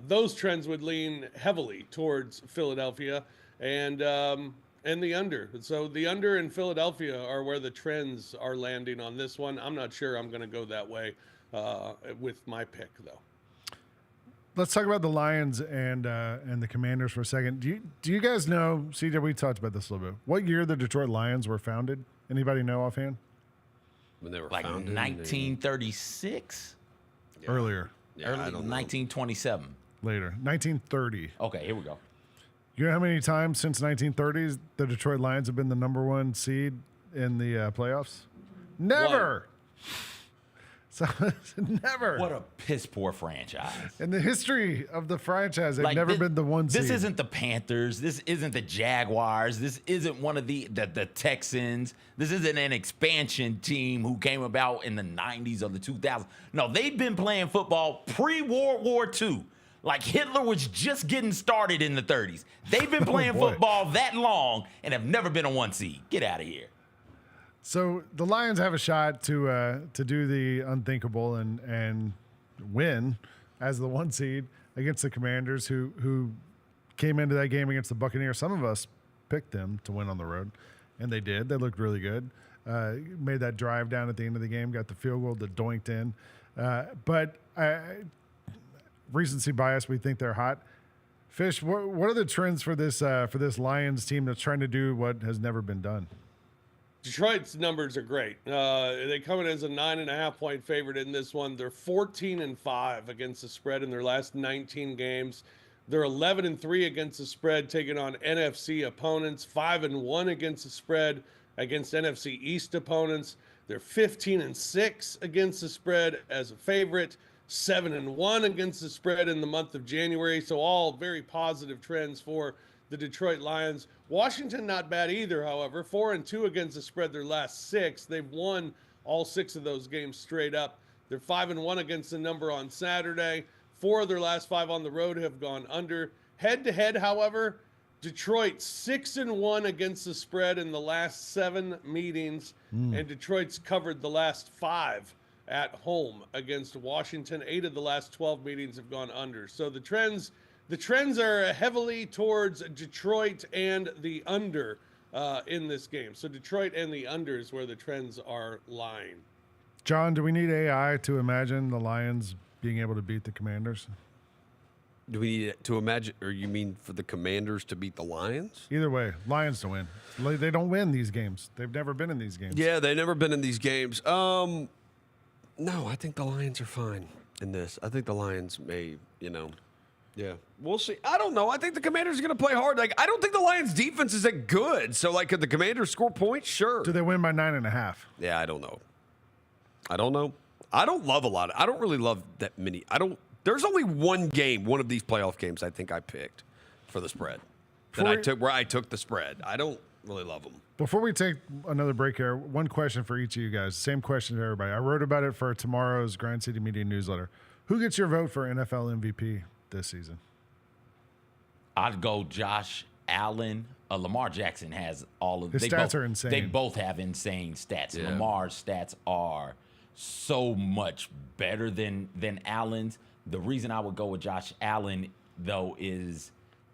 those trends would lean heavily towards Philadelphia and the under. So the under in Philadelphia are where the trends are landing on this one. I'm not sure I'm going to go that way with my pick, though. Let's talk about the Lions and the Commanders for a second. Do you guys know, CJ, we talked about this a little bit, what year the Detroit Lions were founded? Anybody know offhand? When they were like founded? 1936? Earlier. Yeah, I don't know. 1927. Later. 1930. Okay, here we go. You know how many times since 1930s the Detroit Lions have been the number one seed in the playoffs? Never. So never. What a piss poor franchise. In the history of the franchise, they've Like, never been the one seed. This isn't the Panthers. This isn't the Jaguars. This isn't one of the Texans. This isn't an expansion team who came about in the 90s or the 2000s. No, they've been playing football pre-World War II. Like Hitler was just getting started in the 30s. They've been playing football that long and have never been a one seed. Get out of here. So the Lions have a shot to do the unthinkable and win as the one seed against the Commanders, who came into that game against the Buccaneers. Some of us picked them to win on the road, and they did. They looked really good. Made that drive down at the end of the game, got the field goal that doinked in. But recency bias, we think they're hot. Fish, what are the trends for this Lions team that's trying to do what has never been done? Detroit's numbers are great. They come in as a 9.5-point favorite in this one. They're 14-5 against the spread in their last 19 games. They're 11-3 against the spread, taking on NFC opponents. 5-1 against the spread against NFC East opponents. They're 15-6 against the spread as a favorite. 7-1 against the spread in the month of January. So all very positive trends for the Detroit Lions. Washington, not bad either, however. 4-2 against the spread their last 6. They've won all 6 of those games straight up. They're 5-1 against the number on Saturday. 4 of their last 5 on the road have gone under. Head-to-head, however, Detroit 6-1 against the spread in the last 7 meetings, and Detroit's covered the last 5 at home against Washington. 8 of the last 12 meetings have gone under. So the trends are heavily towards Detroit and the under in this game. So Detroit and the under is where the trends are lying. John, do we need AI to imagine the Lions being able to beat the Commanders? Do we need to imagine, or you mean for the Commanders to beat the Lions? Either way, Lions to win. They don't win these games. They've never been in these games. Yeah, they've never been in these games. No, I think the Lions are fine in this. I think the Lions may, yeah, we'll see. I don't know. I think the Commanders are going to play hard. Like, I don't think the Lions' defense is that good. So, like, could the Commanders score points? Sure. Do they win by 9.5? Yeah, I don't know. I don't love a lot. I don't really love that many. There's only one game, one of these playoff games, I think I picked for the spread where I took the spread. I don't really love them. Before we take another break here, one question for each of you guys. Same question to everybody. I wrote about it for tomorrow's Grind City Media newsletter. Who gets your vote for NFL MVP this season? I'd go Josh Allen. Lamar Jackson has all of his stats are insane. They both have insane stats. Yeah. Lamar's stats are so much better than Allen's. The reason I would go with Josh Allen, though, is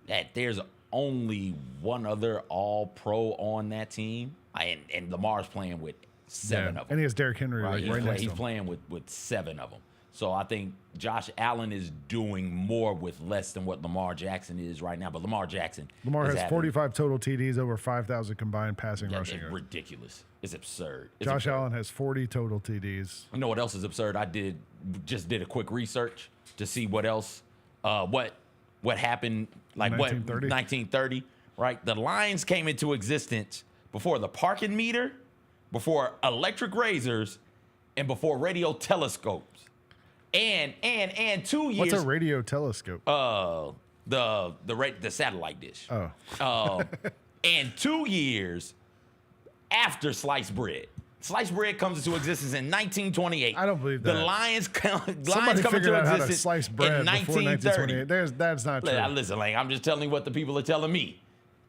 that there's only one other All-Pro on that team, and Lamar's playing with 7 of them. And he has Derrick Henry right next to him. He's playing with 7 of them. So I think Josh Allen is doing more with less than what Lamar Jackson is right now. But Lamar has 45 total TDs, over 5,000 combined passing rushing yards. Ridiculous. It's absurd. Josh Allen has 40 total TDs. You know what else is absurd? I just did a quick research to see what else, what happened, like 1930, right? The Lions came into existence before the parking meter, before electric razors, and before radio telescopes. And 2 years. What's a radio telescope? The satellite dish. Oh. And 2 years after sliced bread. Sliced bread comes into existence in 1928. I don't believe that. The Lions come Somebody into figured out how to existence slice bread in before 1928. That's not true. Listen, like, I'm just telling you what the people are telling me.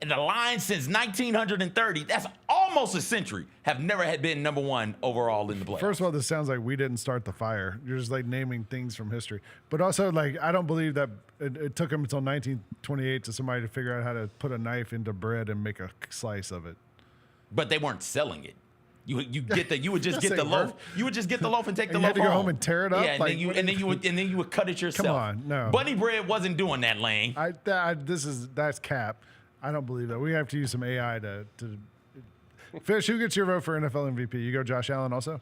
And the Lions since 1930, that's almost almost a century, have never had been number one overall in the playoffs. First of all, this sounds like we didn't start the fire. You're just like naming things from history. But also, like, I don't believe that it took them until 1928 to somebody to figure out how to put a knife into bread and make a slice of it. But they weren't selling it. You would just get the loaf. You would just get the loaf and take the loaf You had to go home. home and tear it up. Yeah, and then you would cut it yourself. Come on, no. Bunny bread wasn't doing that, Lane. That's cap. I don't believe that. We have to use some AI to Fish, who gets your vote for NFL MVP? You go Josh Allen also?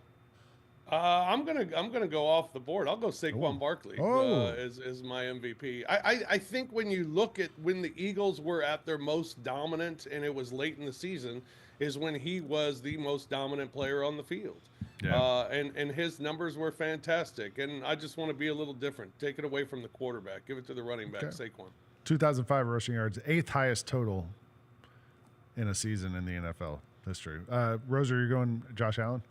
I'm gonna go off the board. I'll go Saquon Barkley as my MVP. I think when you look at when the Eagles were at their most dominant, and it was late in the season, is when he was the most dominant player on the field. Yeah. And his numbers were fantastic. And I just want to be a little different. Take it away from the quarterback. Give it to the running back, Saquon. 2005 rushing yards, 8th highest total in a season in the NFL history. Roser, you're going Josh Allen?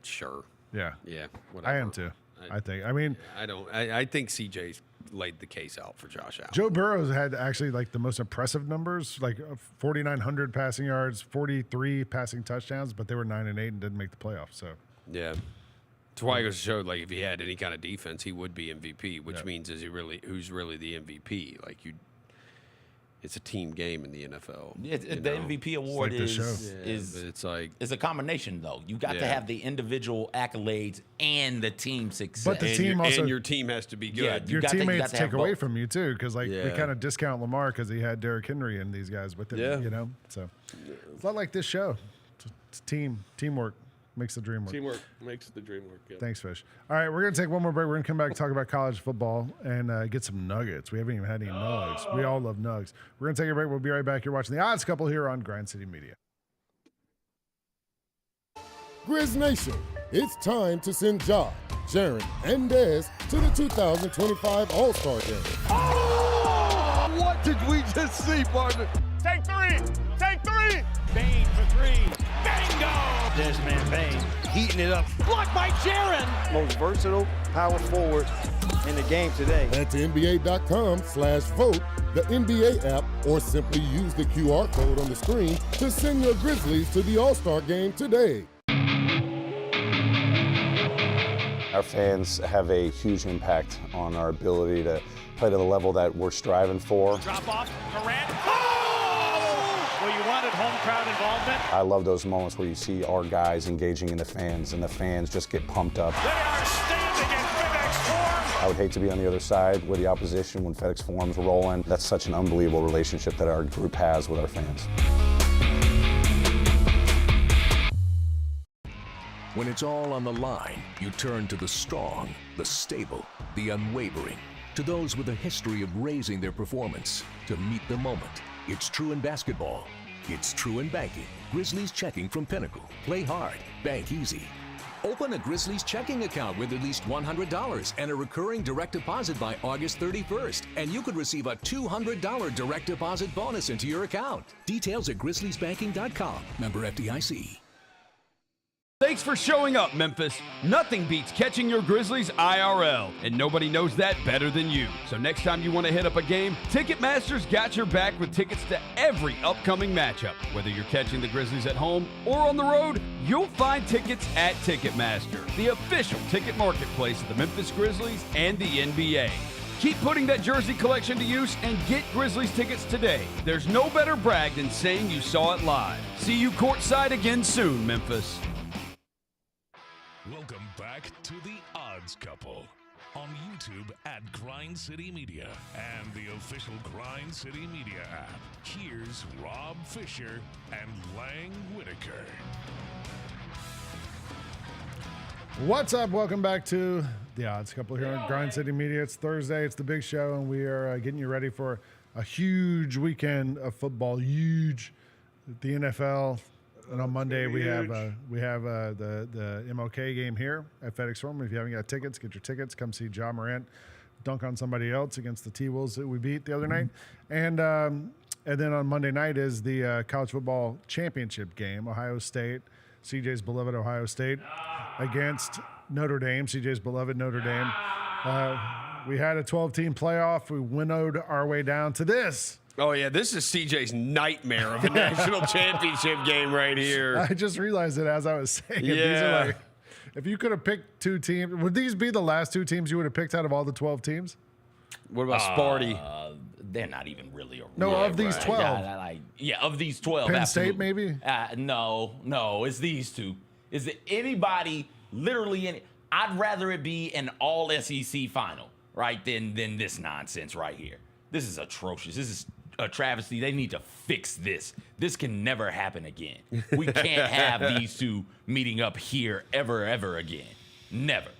Sure. Yeah. Yeah. Whatever. I am too. I think. I mean, I think CJ's laid the case out for Josh Allen. Joe Burrow had actually like the most impressive numbers, like 4,900 passing yards, 43 passing touchdowns, but they were 9-8 and didn't make the playoffs. So yeah, that's why it showed like if he had any kind of defense, he would be MVP. Which means who's really the MVP? Like it's a team game in the NFL. The MVP award it's a combination though. You got to have the individual accolades and the team success. But the team also, and your team has to be good. Yeah, your teammates take away from you too, because we kind of discount Lamar because he had Derrick Henry and these guys with him. Yeah. You know, so it's not like this show. It's teamwork. Makes the dream work. Teamwork makes the dream work. Yeah. Thanks, Fish. All right, we're going to take one more break. We're going to come back and talk about college football and get some nuggets. We haven't even had any nugs. We all love nugs. We're going to take a break. We'll be right back. You're watching The Odds Couple here on Grind City Media. Grizz Nation, it's time to send John, Sharon, and Dez to the 2025 All-Star Game. Oh! What did we just see, partner? Take three! Take three! Bain for three. Bingo! Desmond Bain Heating it up. Blocked by Sharon. most versatile power forward in the game today. Head to NBA.com/vote, the NBA app, or simply use the QR code on the screen to send your Grizzlies to the All-Star Game today. Our fans have a huge impact on our ability to play to the level that we're striving for. Drop off, Durant. Oh! Well, you wanted home crowd involvement. I love those moments where you see our guys engaging in the fans, and the fans just get pumped up. They are standing in FedEx Forum. I would hate to be on the other side with the opposition when FedEx Forum's rolling. That's such an unbelievable relationship that our group has with our fans. When it's all on the line, you turn to the strong, the stable, the unwavering, to those with a history of raising their performance to meet the moment. It's true in basketball. It's true in banking. Grizzlies Checking from Pinnacle. Play hard. Bank easy. Open a Grizzlies checking account with at least $100 and a recurring direct deposit by August 31st, and you could receive a $200 direct deposit bonus into your account. Details at grizzliesbanking.com. Member FDIC. Thanks for showing up, Memphis. Nothing beats catching your Grizzlies IRL, and nobody knows that better than you. So next time you want to hit up a game, Ticketmaster's got your back with tickets to every upcoming matchup. Whether you're catching the Grizzlies at home or on the road, you'll find tickets at Ticketmaster, the official ticket marketplace of the Memphis Grizzlies and the NBA. Keep putting that jersey collection to use and get Grizzlies tickets today. There's no better brag than saying you saw it live. See you courtside again soon, Memphis. Welcome back to The Odds Couple on YouTube at Grind City Media and the official Grind City Media app. Here's Rob Fisher and Lang Whitaker. What's up? Welcome back to The Odds Couple here on Grind City Media. It's Thursday. It's the big show, and we are getting you ready for a huge weekend of football. Huge. The NFL. And on Monday we have the MLK game here at FedEx Forum. If you haven't got tickets, get your tickets. Come see John Morant dunk on somebody else against the T-Wolves that we beat the other night. And then on Monday night is the college football championship game. Ohio State, CJ's beloved Ohio State, against Notre Dame. CJ's beloved Notre Dame. We had a 12-team playoff. We winnowed our way down to this. Oh, yeah, this is CJ's nightmare of a national championship game right here. I just realized it as I was saying. Yeah. These are like, if you could have picked 2 teams, would these be the last 2 teams you would have picked out of all the 12 teams? What about Sparty? They're not even really. Of these 12. Of these 12. Penn absolutely. State, maybe? No, it's these 2. Is it anybody, literally any? I'd rather it be an all SEC final, right, than this nonsense right here. This is atrocious. This is a travesty. They need to fix this. This can never happen again. We can't have these 2 meeting up here ever again. Never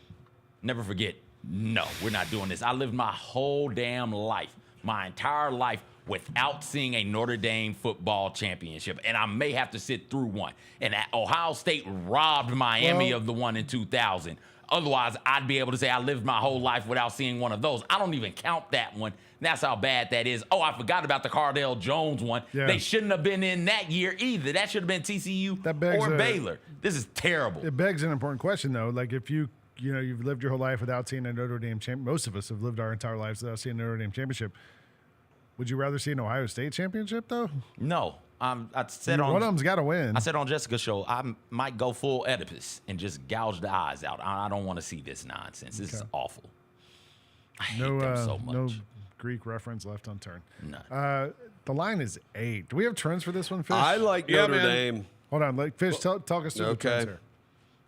forget. No, we're not doing this. I lived my whole damn life, my entire life, without seeing a Notre Dame football championship. And I may have to sit through one. And Ohio State robbed Miami of the one in 2000. Otherwise, I'd be able to say I lived my whole life without seeing one of those. I don't even count that one. That's how bad that is. Oh, I forgot about the Cardale Jones one. Yeah. They shouldn't have been in that year either. That should have been TCU or Baylor. This is terrible. It begs an important question, though. Like, if you've lived your whole life without seeing a Notre Dame championship. Most of us have lived our entire lives without seeing a Notre Dame championship. Would you rather see an Ohio State championship, though? No. I said one of them's got to win. I said on Jessica's show, I might go full Oedipus and just gouge the eyes out. I don't want to see this nonsense. This is awful. I hate them so much. No Greek reference left unturned. None. The line is 8. Do we have trends for this one, Fish? I like Notre Dame. Hold on. Fish, talk us through the trends here.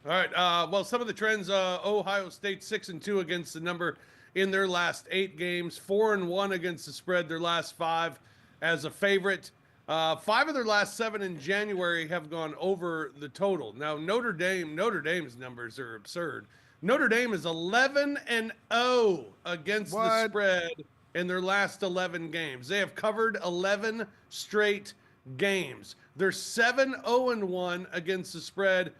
All right. Well, some of the trends, Ohio State 6-2 against the number in their last 8 games, 4-1 against the spread their last 5 as a favorite. 5 of their last 7 in January have gone over the total. Now, Notre Dame's numbers are absurd. Notre Dame is 11-0 against the spread in their last 11 games. They have covered 11 straight games. They're 7-0-1 against the spread,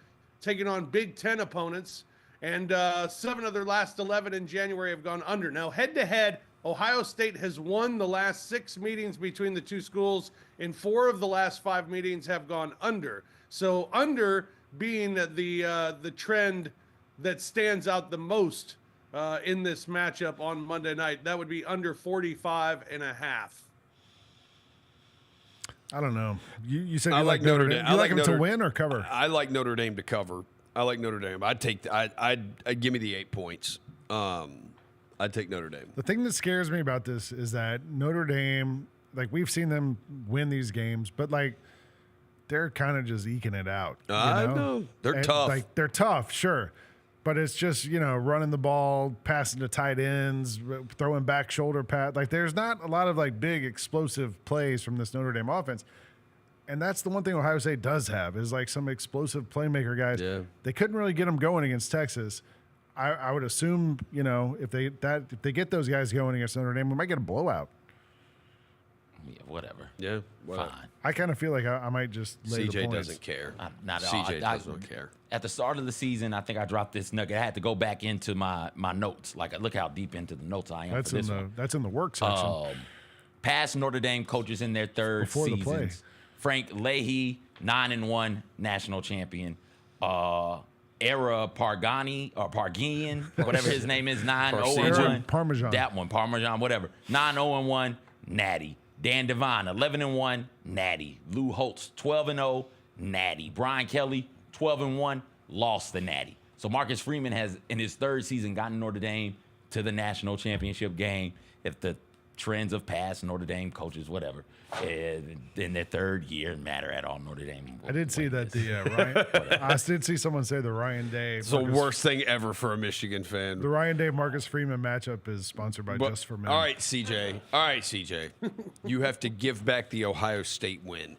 taking on Big Ten opponents, and 7 of their last 11 in January have gone under. Now, head-to-head, Ohio State has won the last 6 meetings between the 2 schools, and 4 of the last 5 meetings have gone under. So under being the trend that stands out the most in this matchup on Monday night. That would be under 45.5. I don't know. You said you like Notre Dame. You like them to win or cover? I like Notre Dame to cover. I like Notre Dame. I'd give me the 8 points. I'd take Notre Dame. The thing that scares me about this is that Notre Dame, like, we've seen them win these games, but like they're kind of just eking it out. I know. They're tough. Like, they're tough, sure. But it's just, running the ball, passing to tight ends, throwing back shoulder pass. Like, there's not a lot of, like, big explosive plays from this Notre Dame offense. And that's the one thing Ohio State does have is, like, some explosive playmaker guys. Yeah. They couldn't really get them going against Texas. I would assume, if they get those guys going against Notre Dame, we might get a blowout. Yeah, whatever. Yeah, fine. I kind of feel like I might just lay the CJ points. doesn't care. Not at CJ all. doesn't care. At the start of the season, I think I dropped this nugget. I had to go back into my notes. Like, look how deep into the notes I am for this one. That's in the work section. Past Notre Dame coaches in their third seasons. Frank Leahy, 9-1 national champion. Era Parginian, whatever his name is, 9-0-1. Parmesan. That one, Parmesan, whatever. 9-0-1, natty. Dan Devine, 11-1, natty. Lou Holtz, 12-0, natty. Brian Kelly, 12-1, lost the natty. So Marcus Freeman has, in his third season, gotten Notre Dame to the national championship game. If the trends of past Notre Dame coaches, whatever, in their third year matter at all. Notre Dame. I did see that Ryan. I did see someone say the Ryan Day. It's the worst thing ever for a Michigan fan. The Ryan Day Marcus Freeman matchup is sponsored by Just for Men. All right, CJ. You have to give back the Ohio State win.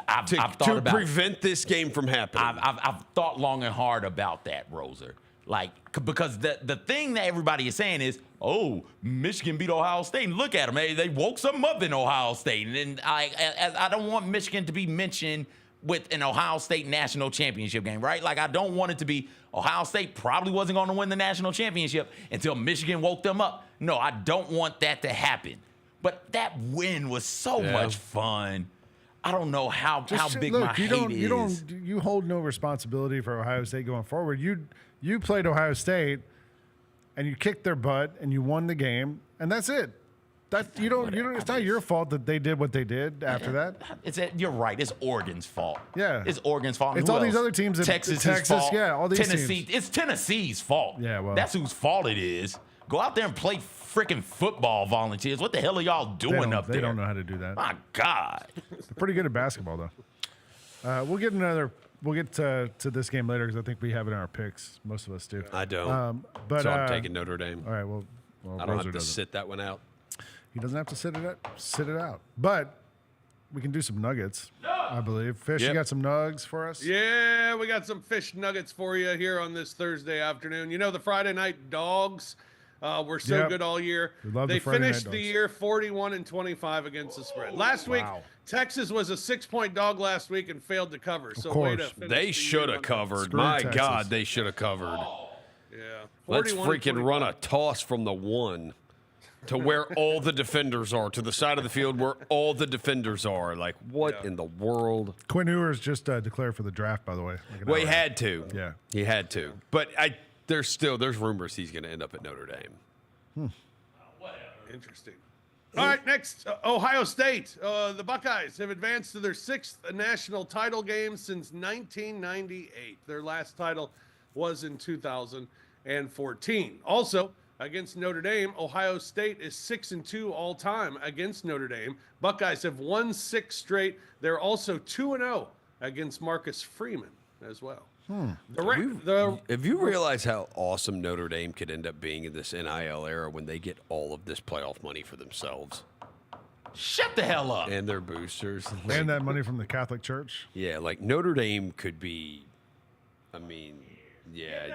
I've thought about prevent this game from happening. I've thought long and hard about that, Roser. Like, because the thing that everybody is saying is, oh, Michigan beat Ohio State. And look at them. They woke something up in Ohio State. And I don't want Michigan to be mentioned with an Ohio State national championship game, right? Like, I don't want it to be Ohio State probably wasn't going to win the national championship until Michigan woke them up. No, I don't want that to happen. But that win was so much fun. I don't know how big my hate is. You hold no responsibility for Ohio State going forward. You played Ohio State, and you kicked their butt, and you won the game, and that's it. you don't. It's not your fault that they did what they did after that. You're right. It's Oregon's fault. Yeah. It's Oregon's fault. It's Who all these else? other teams. Texas, fault. Yeah, all these Tennessee. teams. It's Tennessee's fault. Yeah, well. That's whose fault it is. Go out there and play freaking football, volunteers. What the hell are y'all doing up there? They don't know how to do that. My God. They're pretty good at basketball, though. We'll get to this game later because I think we have it in our picks. Most of us do. I don't. But so I'm taking Notre Dame. All right. Well I don't Roser have to doesn't. sit that one out. He doesn't have to sit it out. But we can do some nuggets, I believe. Fish, you got some nugs for us? Yeah, we got some fish nuggets for you here on this Thursday afternoon. You know, the Friday night dogs were so good all year. They finished the year 41-25 against the spread. Last week, Texas was a 6-point dog last week and failed to cover. So way to finish they should have covered. My God, they should have covered. Yeah. Let's freaking run a toss from the 1 to where all the defenders are, to the side of the field where all the defenders are. Like, what in the world? Quinn Ewers just declared for the draft, by the way. Well, he had to. Yeah. He had to. But there's rumors he's going to end up at Notre Dame. Interesting. All right, next, Ohio State. The Buckeyes have advanced to their 6th national title game since 1998. Their last title was in 2014. Also, against Notre Dame, Ohio State is 6-2 all time against Notre Dame. Buckeyes have won 6 straight. They're also 2-0 against Marcus Freeman as well. Have you realized how awesome Notre Dame could end up being in this NIL era when they get all of this playoff money for themselves? Shut the hell up. And their boosters. And that money from the Catholic Church. Yeah, like Notre Dame could be,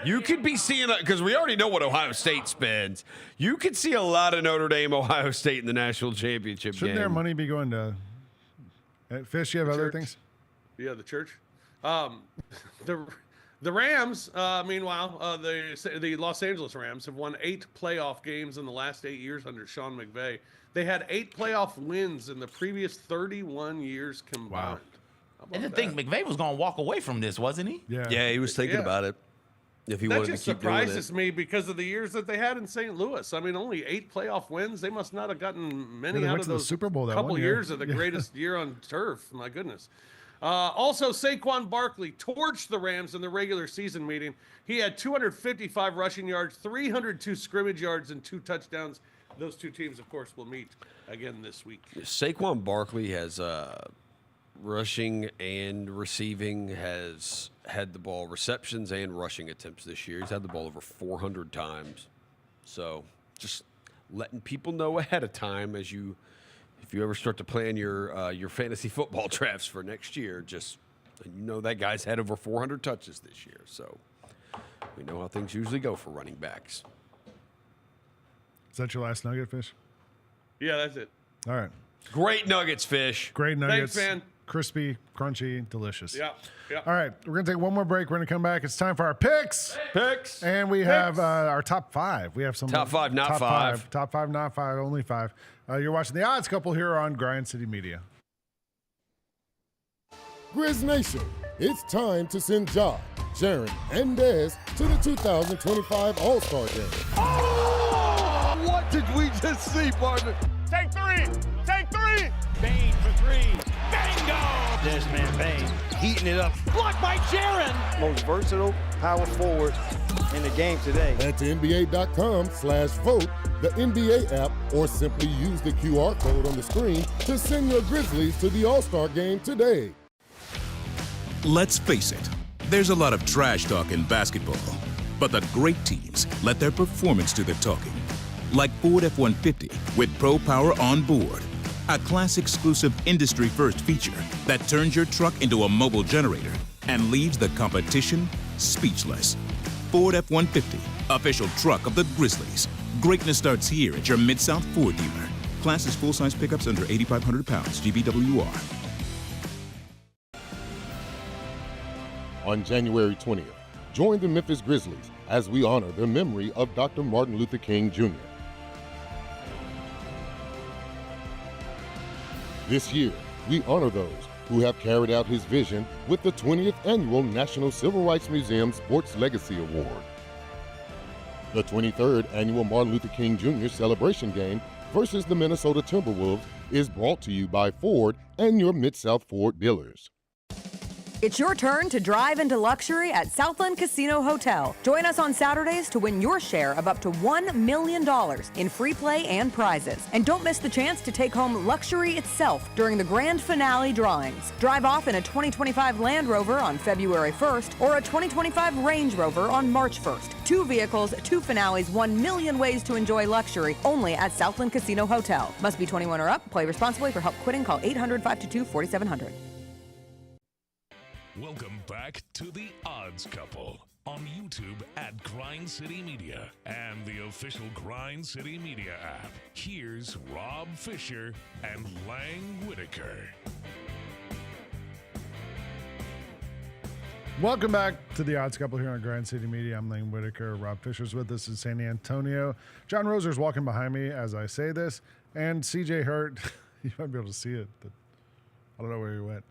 you could be seeing, because we already know what Ohio State spends. You could see a lot of Notre Dame, Ohio State in the national championship game. Shouldn't their money be going to Fish? You have other things? Yeah, the church. The Rams, meanwhile, the Los Angeles Rams have won 8 playoff games in the last 8 years under Sean McVay. They had 8 playoff wins in the previous 31 years combined. Wow. I didn't think McVay was going to walk away from this, wasn't he? Yeah, he was thinking about it. If he wanted to keep doing it. That just surprises me because of the years that they had in St. Louis. I mean, only 8 playoff wins. They must not have gotten many out of those Super Bowl couple years of the greatest year on turf. My goodness. Also, Saquon Barkley torched the Rams in the regular season meeting. He had 255 rushing yards, 302 scrimmage yards, and 2 touchdowns. Those 2 teams, of course, will meet again this week. Saquon Barkley has rushing and receiving, has had the ball receptions and rushing attempts this year. He's had the ball over 400 times. So just letting people know ahead of time if you ever start to plan your fantasy football drafts for next year, just that guy's had over 400 touches this year. So we know how things usually go for running backs. Is that your last nugget, Fish? Yeah, that's it. All right. Great nuggets, Fish. Great nuggets. Thanks, man. Crispy, crunchy, delicious. Yeah. All right, we're going to take one more break. We're going to come back. It's time for our picks. And we have our top 5. We have some top 5, not 5. Top 5, not 5, only 5. You're watching The Odds Couple here on Grind City Media. Grizz Nation, it's time to send Ja, Sharon, and Dez to the 2025 All-Star Game. Oh! What did we just see, partner? Take 3. Take 3. Bain for 3. Bingo! Desmond Bain heating it up. Blocked by Sharon. Most versatile power forward in the game today. Head to NBA.com/vote, the NBA app, or simply use the QR code on the screen to send your Grizzlies to the All-Star Game today. Let's face it, there's a lot of trash talk in basketball, but the great teams let their performance do the talking. Like Ford F-150 with Pro Power on board, a class-exclusive industry-first feature that turns your truck into a mobile generator and leaves the competition speechless. Ford F-150, official truck of the Grizzlies. Greatness starts here at your Mid-South Ford dealer. Class is full-size pickups under 8,500 pounds, GVWR. On January 20th, join the Memphis Grizzlies as we honor the memory of Dr. Martin Luther King Jr. This year, we honor those who have carried out his vision with the 20th Annual National Civil Rights Museum Sports Legacy Award. The 23rd Annual Martin Luther King Jr. Celebration Game versus the Minnesota Timberwolves is brought to you by Ford and your Mid-South Ford dealers. It's your turn to drive into luxury at Southland Casino Hotel. Join us on Saturdays to win your share of up to $1 million in free play and prizes. And don't miss the chance to take home luxury itself during the grand finale drawings. Drive off in a 2025 Land Rover on February 1st or a 2025 Range Rover on March 1st. 2 vehicles, 2 finales, 1 million ways to enjoy luxury only at Southland Casino Hotel. Must be 21 or up. Play responsibly. For help quitting, call 800-522-4700. Welcome back to The Odds Couple on YouTube at Grind City Media and the official Grind City Media app. Here's Rob Fisher and Lang Whitaker. Welcome back to The Odds Couple here on Grind City Media. I'm Lang Whitaker. Rob Fisher's with us in San Antonio. John Roser's walking behind me as I say this. And CJ Hurt, you might be able to see it, but I don't know where he went.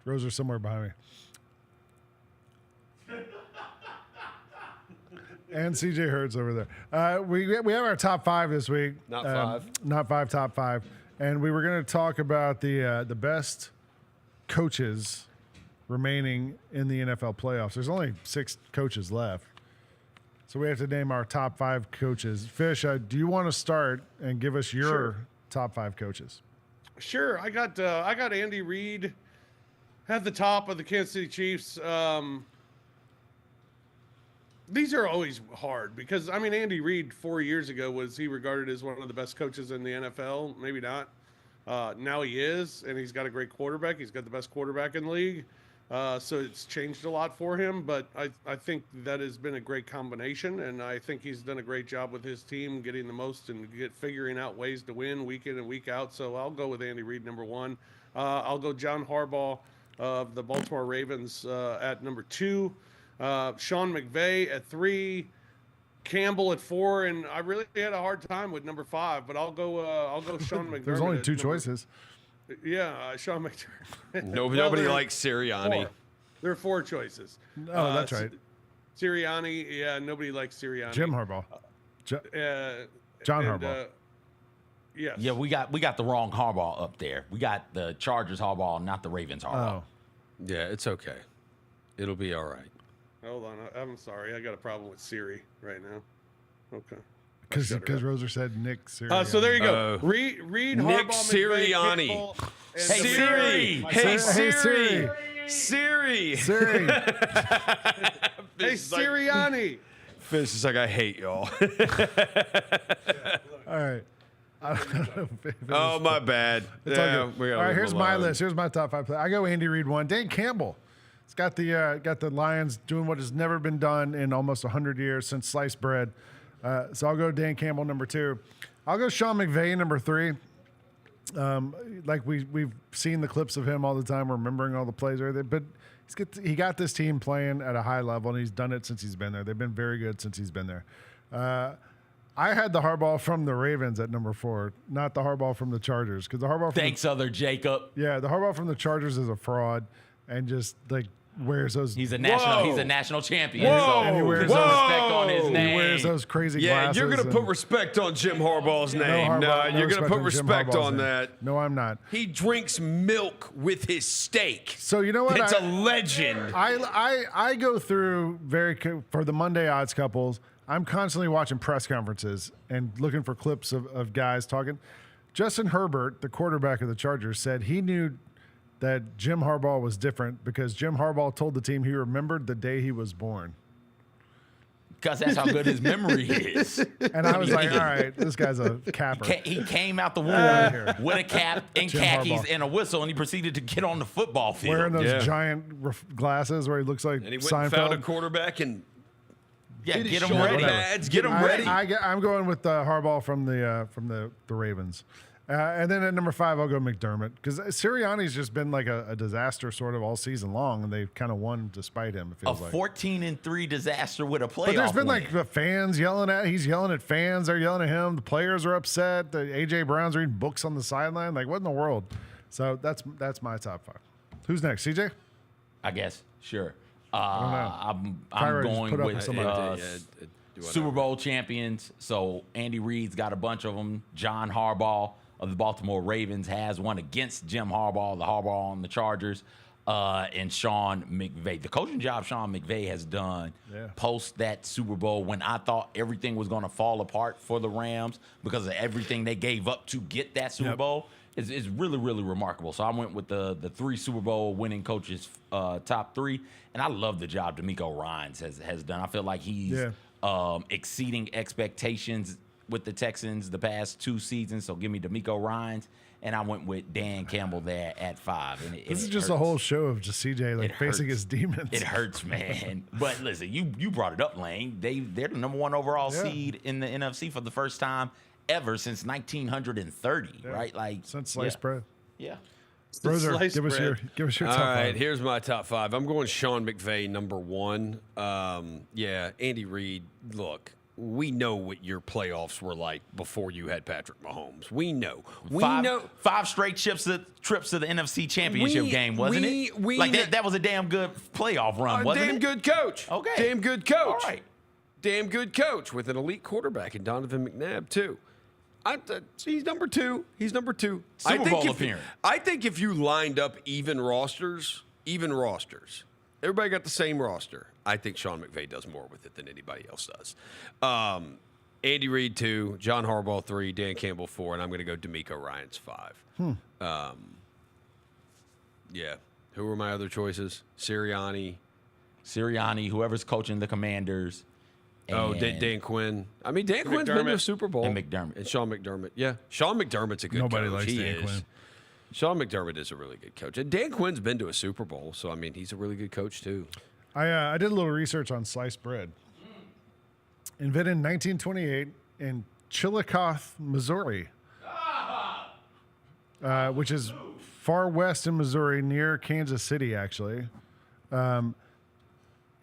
Roser's somewhere behind me. And CJ Hurt's over there. We have our top 5 this week. Not 5. Not 5, top 5. And we were going to talk about the best coaches remaining in the NFL playoffs. There's only 6 coaches left. So we have to name our top 5 coaches. Fish, do you want to start and give us your top 5 coaches? Sure. I got Andy Reid at the top of the Kansas City Chiefs. These are always hard because, I mean, Andy Reid 4 years ago, was he regarded as one of the best coaches in the NFL? Maybe not. Now he is, and he's got a great quarterback. He's got the best quarterback in the league. So it's changed a lot for him, but I think that has been a great combination, and I think he's done a great job with his team getting the most and figuring out ways to win week in and week out. So I'll go with Andy Reid, number 1. I'll go John Harbaugh of the Baltimore Ravens at number 2. Sean McVay at 3, Campbell at 4, and I really had a hard time with number 5, but I'll go Sean McVay. There's only 2 choices. Yeah, Sean McVay. Nobody likes Sirianni. 4. There are 4 choices. Oh, that's right. Sirianni, yeah, nobody likes Sirianni. Jim Harbaugh. John Harbaugh. Yes. Yeah, we got the wrong Harbaugh up there. We got the Chargers Harbaugh, not the Ravens Harbaugh. Oh. Yeah, it's okay. It'll be all right. Hold on, I'm sorry. I got a problem with Siri right now. Okay. Because Roser said Nick Sirianni. So there you go. Reid Nick Harbaugh, Sirianni. Hey Siri. Hey Siri. Siri. Siri. Hey Sirianni. Fish is like, I hate y'all. All right. Oh, my bad. All right, here's my list. Here's my top 5 players. I go Andy Reid 1. Dan Campbell. It's got the Lions doing what has never been done in almost 100 years since sliced bread. So I'll go Dan Campbell, number 2. I'll go Sean McVay, number 3. Like we've seen the clips of him all the time, remembering all the plays, but he got this team playing at a high level, and he's done it since he's been there. They've been very good since he's been there. I had the Harbaugh from the Ravens at number 4, not the Harbaugh from the Chargers, because the Harbaugh. Thanks, other Jacob. Yeah, the Harbaugh from the Chargers is a fraud, and just like wears those. He's a national champion. Whoa. So and he wears put those, some respect on his name. He wears those crazy glasses. Yeah, you're going to put respect on Jim Harbaugh's name. No, you're going to put respect on that. No, I'm not. He drinks milk with his steak. So you know what? It's a legend. I go through for the Monday odds couples. I'm constantly watching press conferences and looking for clips of guys talking. Justin Herbert, the quarterback of the Chargers, said he knew that Jim Harbaugh was different because Jim Harbaugh told the team he remembered the day he was born. Because that's how good his memory is. And I was like, all right, this guy's a capper. He came out the womb with a cap and Jim khakis Harbaugh. and a whistle, and he proceeded to get on the football field. Wearing those giant glasses where he looks like And he went Seinfeld. and found a quarterback and get him shoulder ready. pads, get him ready. I'm going with Harbaugh from the Ravens. And then at number 5, I'll go McDermott because Sirianni's just been like a disaster sort of all season long, and they've kind of won despite him. It feels like 14-3 disaster with a playoff. But there's been win. like the fans he's yelling at fans. They're yelling at him. The players are upset. The AJ Brown's reading books on the sideline. Like, what in the world? So that's my top 5. Who's next? CJ? I guess. Sure. I don't know. I'm Kyra just going put up with with somebody. Super Bowl champions. So Andy Reid's got a bunch of them. John Harbaugh of the Baltimore Ravens has one against Jim Harbaugh, the Harbaugh on the Chargers, and Sean McVay. The coaching job Sean McVay has done post that Super Bowl when I thought everything was going to fall apart for the Rams because of everything they gave up to get that Super Bowl is really, really remarkable. So I went with the 3 Super Bowl winning coaches top 3, and I love the job DeMeco Ryans has done. I feel like he's exceeding expectations with the Texans the past 2 seasons. So give me DeMeco Ryans. And I went with Dan Campbell there at 5. And this is just a whole show of just CJ facing his demons. It hurts, man. But listen, you brought it up, Lane. They're the number 1 overall seed in the NFC for the first time ever since 1930, right? Like since sliced bread. Yeah. Brother, give us your top 5. All right, here's my top 5. I'm going Sean McVay, number 1. Andy Reid, look. We know what your playoffs were like before you had Patrick Mahomes. We know. We know. 5 straight trips to the NFC Championship game, wasn't it? That was a damn good playoff run, wasn't it? Damn good coach. Okay. Damn good coach. All right. Damn good coach with an elite quarterback in Donovan McNabb, too. He's number 2. He's number 2. Super Bowl appearance. I think if you lined up even rosters, everybody got the same roster. I think Sean McVay does more with it than anybody else does. Andy Reid 2, John Harbaugh 3, Dan Campbell 4, and I'm going to go DeMeco Ryans 5. Who were my other choices? Sirianni, whoever's coaching the Commanders. Dan Quinn. I mean, Dan Quinn's been to a Super Bowl. And McDermott. And Sean McDermott. Yeah, Sean McDermott's a good Nobody coach. likes Dan Quinn. Sean McDermott is a really good coach. And Dan Quinn's been to a Super Bowl, so, I mean, he's a really good coach, too. I did a little research on sliced bread. Invented in 1928 in Chillicothe, Missouri, which is far west in Missouri, near Kansas City, actually.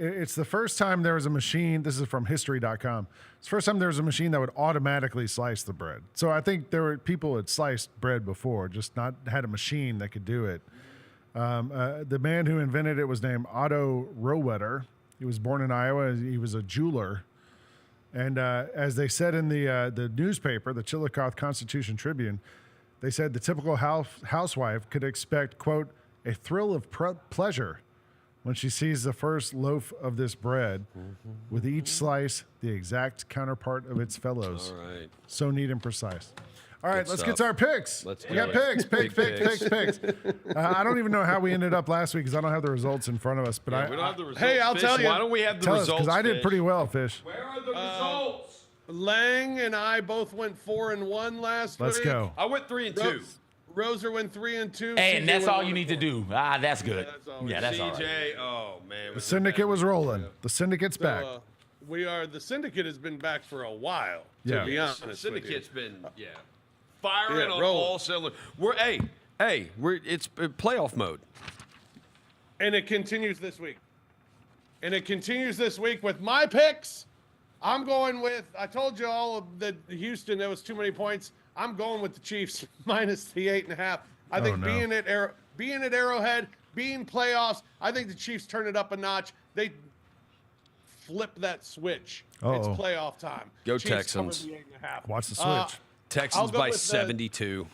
It's the first time there was a machine. This is from history.com. It's the first time there was a machine that would automatically slice the bread. So I think there were people that sliced bread before, just not had a machine that could do it. The man who invented it was named Otto Rohwedder. He was born in Iowa. He was a jeweler. And as they said in the newspaper, the Chillicothe Constitution-Tribune, they said the typical housewife could expect, quote, a thrill of pleasure when she sees the first loaf of this bread, with each slice the exact counterpart of its fellows. All right. So neat and precise. All right, let's get stuff. to our picks. We got picks. I don't even know how we ended up last week because I don't have the results in front of us. But we don't have the results. Hey, I'll Fish, tell you. Why don't we have the tell us, results? because I did pretty well, Fish. Where are the results? Lang and I both went 4-1 last week. Let's go. I went 3-2. Roser went 3-2. Hey, and CJ that's went all you need to do. That's good. That's all right. CJ, oh, man. The syndicate was rolling. The syndicate's back. The syndicate has been back for a while, Yeah. to be honest. The syndicate's with you. been, firing on all cylinders. It's playoff mode. And it continues this week. With my picks. I'm going with, I told you all of the Houston, there was too many points. I'm going with the Chiefs minus the 8.5. I think being at Arrowhead, being playoffs, I think the Chiefs turn it up a notch. They flip that switch. It's playoff time. Go Chiefs Texans. cover the 8.5. Watch the switch. Texans by 72.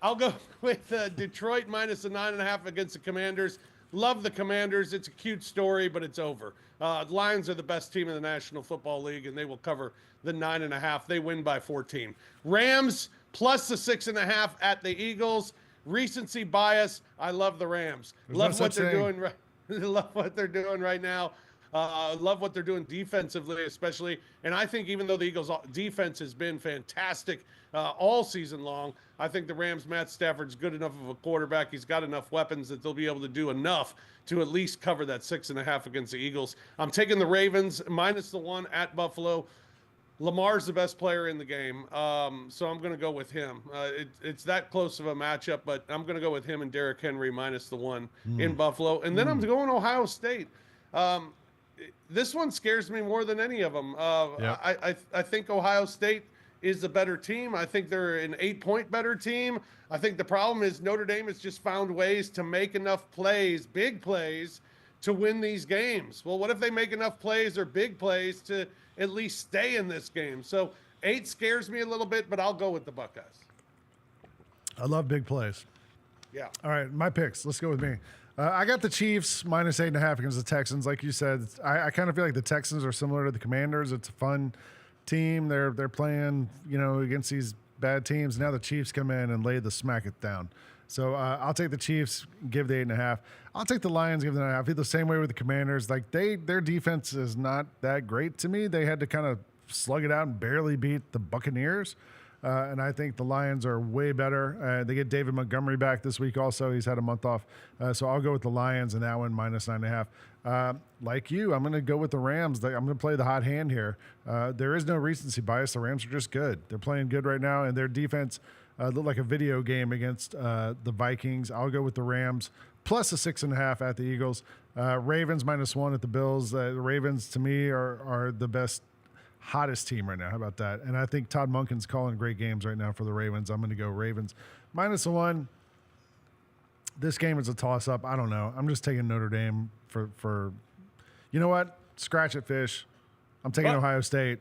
I'll go with Detroit minus the 9.5 against the Commanders. Love the Commanders. It's a cute story, but it's over. Lions are the best team in the National Football League, and they will cover the 9.5. They win by 14. Rams plus the 6.5 at the Eagles. Recency bias. I love the Rams. Love what they're doing. Love what they're doing right now. Love what they're doing defensively, especially. And I think even though the Eagles' defense has been fantastic all season long, I think the Rams' Matt Stafford's good enough of a quarterback. He's got enough weapons that they'll be able to do enough to at least cover that 6.5 against the Eagles. I'm taking the Ravens minus the 1 at Buffalo. Lamar's the best player in the game, so I'm going to go with him. It's that close of a matchup, but I'm going to go with him and Derrick Henry minus the 1 in Buffalo. And then I'm going Ohio State. This one scares me more than any of them. I think Ohio State is the better team. I think they're an 8-point better team. I think the problem is Notre Dame has just found ways to make enough plays, big plays, to win these games. Well, what if they make enough plays or big plays to at least stay in this game. So 8 scares me a little bit, but I'll go with the Buckeyes. I love big plays. Yeah. All right, my picks. Let's go with me. I got the Chiefs minus 8.5 against the Texans. Like you said, I kind of feel like the Texans are similar to the Commanders. It's a fun team. They're playing, against these bad teams. Now the Chiefs come in and lay the smack it down. So I'll take the Chiefs, give the 8.5. I'll take the Lions, give the 9.5. I feel the same way with the Commanders. Like their defense is not that great to me. They had to kind of slug it out and barely beat the Buccaneers. And I think the Lions are way better. They get David Montgomery back this week also. He's had a month off. So I'll go with the Lions and that one minus 9.5. Like you, I'm going to go with the Rams. I'm going to play the hot hand here. There is no recency bias. The Rams are just good. They're playing good right now, and their defense looked like a video game against the Vikings. I'll go with the Rams plus a 6.5 at the Eagles. Ravens minus 1 at the Bills. The Ravens, to me, are the best hottest team right now. How about that? And I think Todd Monken's calling great games right now for the Ravens. I'm going to go Ravens minus 1. This game is a toss-up. I don't know. I'm just taking Notre Dame for you know what? Scratch it, Fish. I'm taking Ohio State.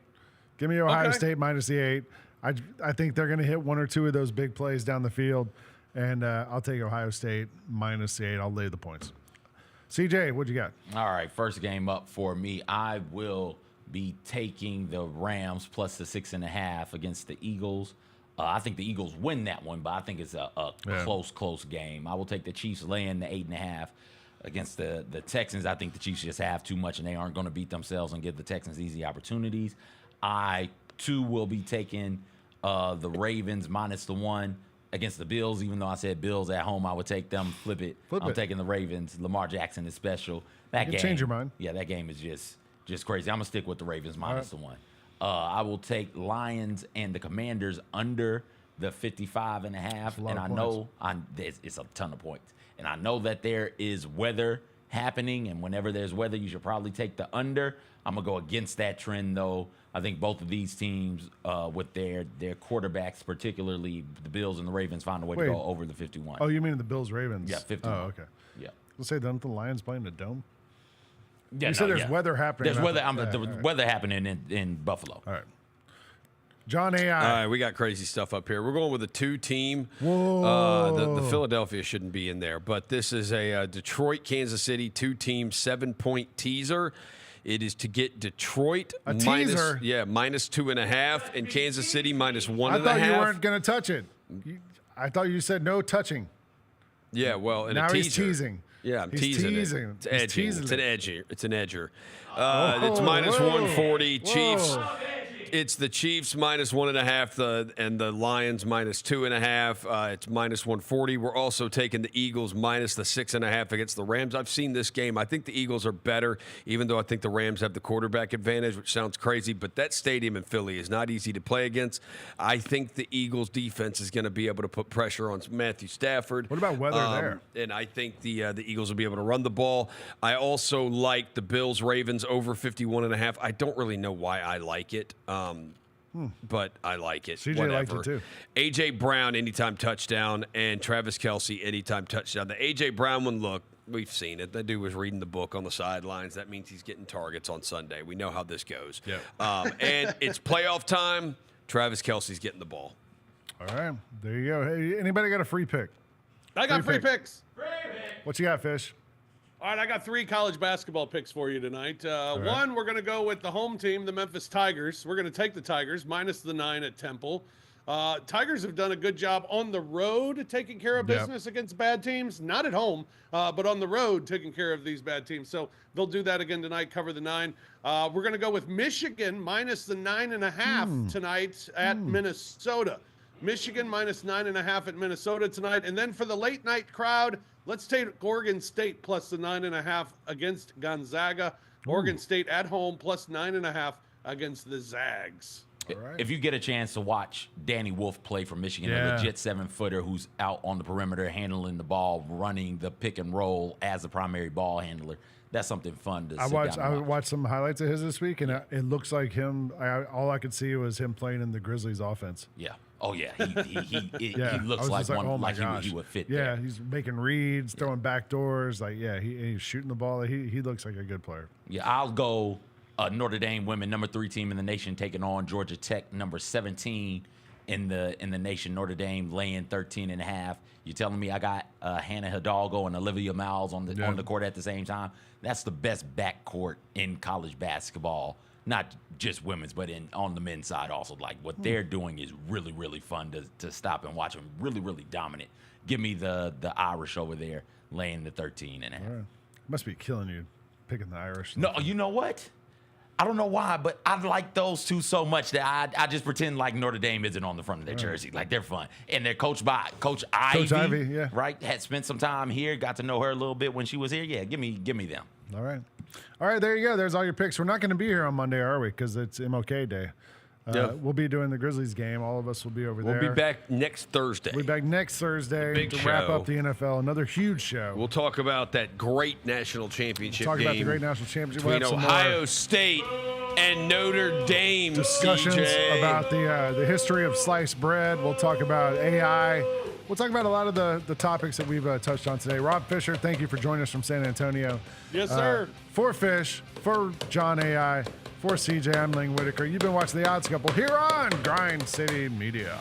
Give me Ohio State minus the 8. I think they're going to hit 1 or 2 of those big plays down the field, and I'll take Ohio State minus the 8. I'll lay the points. CJ, what you got? All right, first game up for me. I will be taking the Rams plus the 6.5 against the Eagles. I think the Eagles win that one, but I think it's a close game. I will take the Chiefs laying the 8.5 against the Texans. I think the Chiefs just have too much, and they aren't going to beat themselves and give the Texans easy opportunities. I, too, will be taking the Ravens minus the 1 against the Bills. Even though I said Bills at home, I would take them. Flip it. I'm taking the Ravens. Lamar Jackson is special. That game, change your mind. Yeah, that game is just crazy. I'm going to stick with the Ravens minus the 1. I will take Lions and the Commanders under the 55.5. And I know it's a ton of points. And I know that there is weather happening. And whenever there's weather, you should probably take the under. I'm going to go against that trend, though. I think both of these teams, with their quarterbacks, particularly the Bills and the Ravens, find a way to go over the 51. Oh, you mean the Bills-Ravens? Yeah, 51. Oh, okay. Yeah. Let's say, don't the Lions play in the Dome? Yeah, you said there's weather happening. There's weather. Weather happening in Buffalo. All right. John AI. All right, we got crazy stuff up here. We're going with a 2-team. Whoa. The Philadelphia shouldn't be in there, but this is a Detroit, Kansas City 2-team 7-point teaser. It is to get Detroit minus 2.5 and Kansas City minus 1.5. I thought you weren't going to touch it. I thought you said no touching. Yeah, well, in now a teaser. He's teasing. Yeah, I'm he's teasing it. It's edging. It's an edger. It's an edger. It's minus 140. Whoa. Chiefs. It's the Chiefs minus 1.5, and the Lions minus 2.5. It's minus 140. We're also taking the Eagles minus the 6.5 against the Rams. I've seen this game. I think the Eagles are better, even though I think the Rams have the quarterback advantage, which sounds crazy. But that stadium in Philly is not easy to play against. I think the Eagles' defense is going to be able to put pressure on Matthew Stafford. What about weather there? And I think the Eagles will be able to run the ball. I also like the Bills-Ravens over 51.5. I don't really know why I like it. But I like it. CJ Whatever. liked it too. A.J. Brown, anytime touchdown, and Travis Kelce, anytime touchdown. The A.J. Brown one, look, we've seen it. That dude was reading the book on the sidelines. That means he's getting targets on Sunday. We know how this goes. Yeah. And it's playoff time. Travis Kelce's getting the ball. All right. There you go. Hey, anybody got a free pick? I got free picks. What you got, Fish? All right, I got 3 college basketball picks for you tonight. One, we're going to go with the home team, the Memphis Tigers. We're going to take the Tigers, minus the 9 at Temple. Tigers have done a good job on the road taking care of business against bad teams. Not at home, but on the road taking care of these bad teams. So they'll do that again tonight, cover the 9. We're going to go with Michigan, minus the 9.5 tonight at Minnesota. Michigan minus 9.5 at Minnesota tonight. And then for the late night crowd, let's take Oregon State plus the 9.5 against Gonzaga. Oregon State at home plus 9.5 against the Zags. Right. If you get a chance to watch Danny Wolf play for Michigan, a legit 7-footer who's out on the perimeter handling the ball, running the pick and roll as the primary ball handler, that's something fun to sit down and watch. watched some highlights of his this week, and it looks like him. All I could see was him playing in the Grizzlies offense. Yeah. Oh, yeah. He looks like one he would fit there. Yeah, he's making reads, throwing back doors. He's shooting the ball. He looks like a good player. Yeah, I'll go Notre Dame women, number 3 team in the nation, taking on Georgia Tech, number 17 in the nation. Notre Dame laying 13.5. You're telling me I got Hannah Hidalgo and Olivia Miles on the court at the same time? That's the best backcourt in college basketball, not just women's, but on the men's side also. Like, what they're doing is really, really fun to stop and watch them. Really, really dominant. Give me the Irish over there laying the 13.5. Right. Must be killing you picking the Irish. No, you know what? I don't know why, but I like those two so much that I just pretend like Notre Dame isn't on the front of their jersey. Like, they're fun. And they're coached by Coach Ivy, yeah. Right? Had spent some time here, got to know her a little bit when she was here. Yeah, give me them. All right, there you go. There's all your picks. We're not going to be here on Monday, are we? Because it's MLK Day. We'll be doing the Grizzlies game. All of us will be over there. We'll be back next Thursday. We'll be back next Thursday to wrap up the NFL. Another huge show. We'll talk about that great national championship game. Talk about the great national championship between Ohio State and Notre Dame. Discussions about the history of sliced bread. We'll talk about AI. We'll talk about a lot of the topics that we've touched on today. Rob Fisher, thank you for joining us from San Antonio. Yes, sir. For Fish, for John AI, for CJ, I'm Ling Whitaker. You've been watching The Odds Couple here on Grind City Media.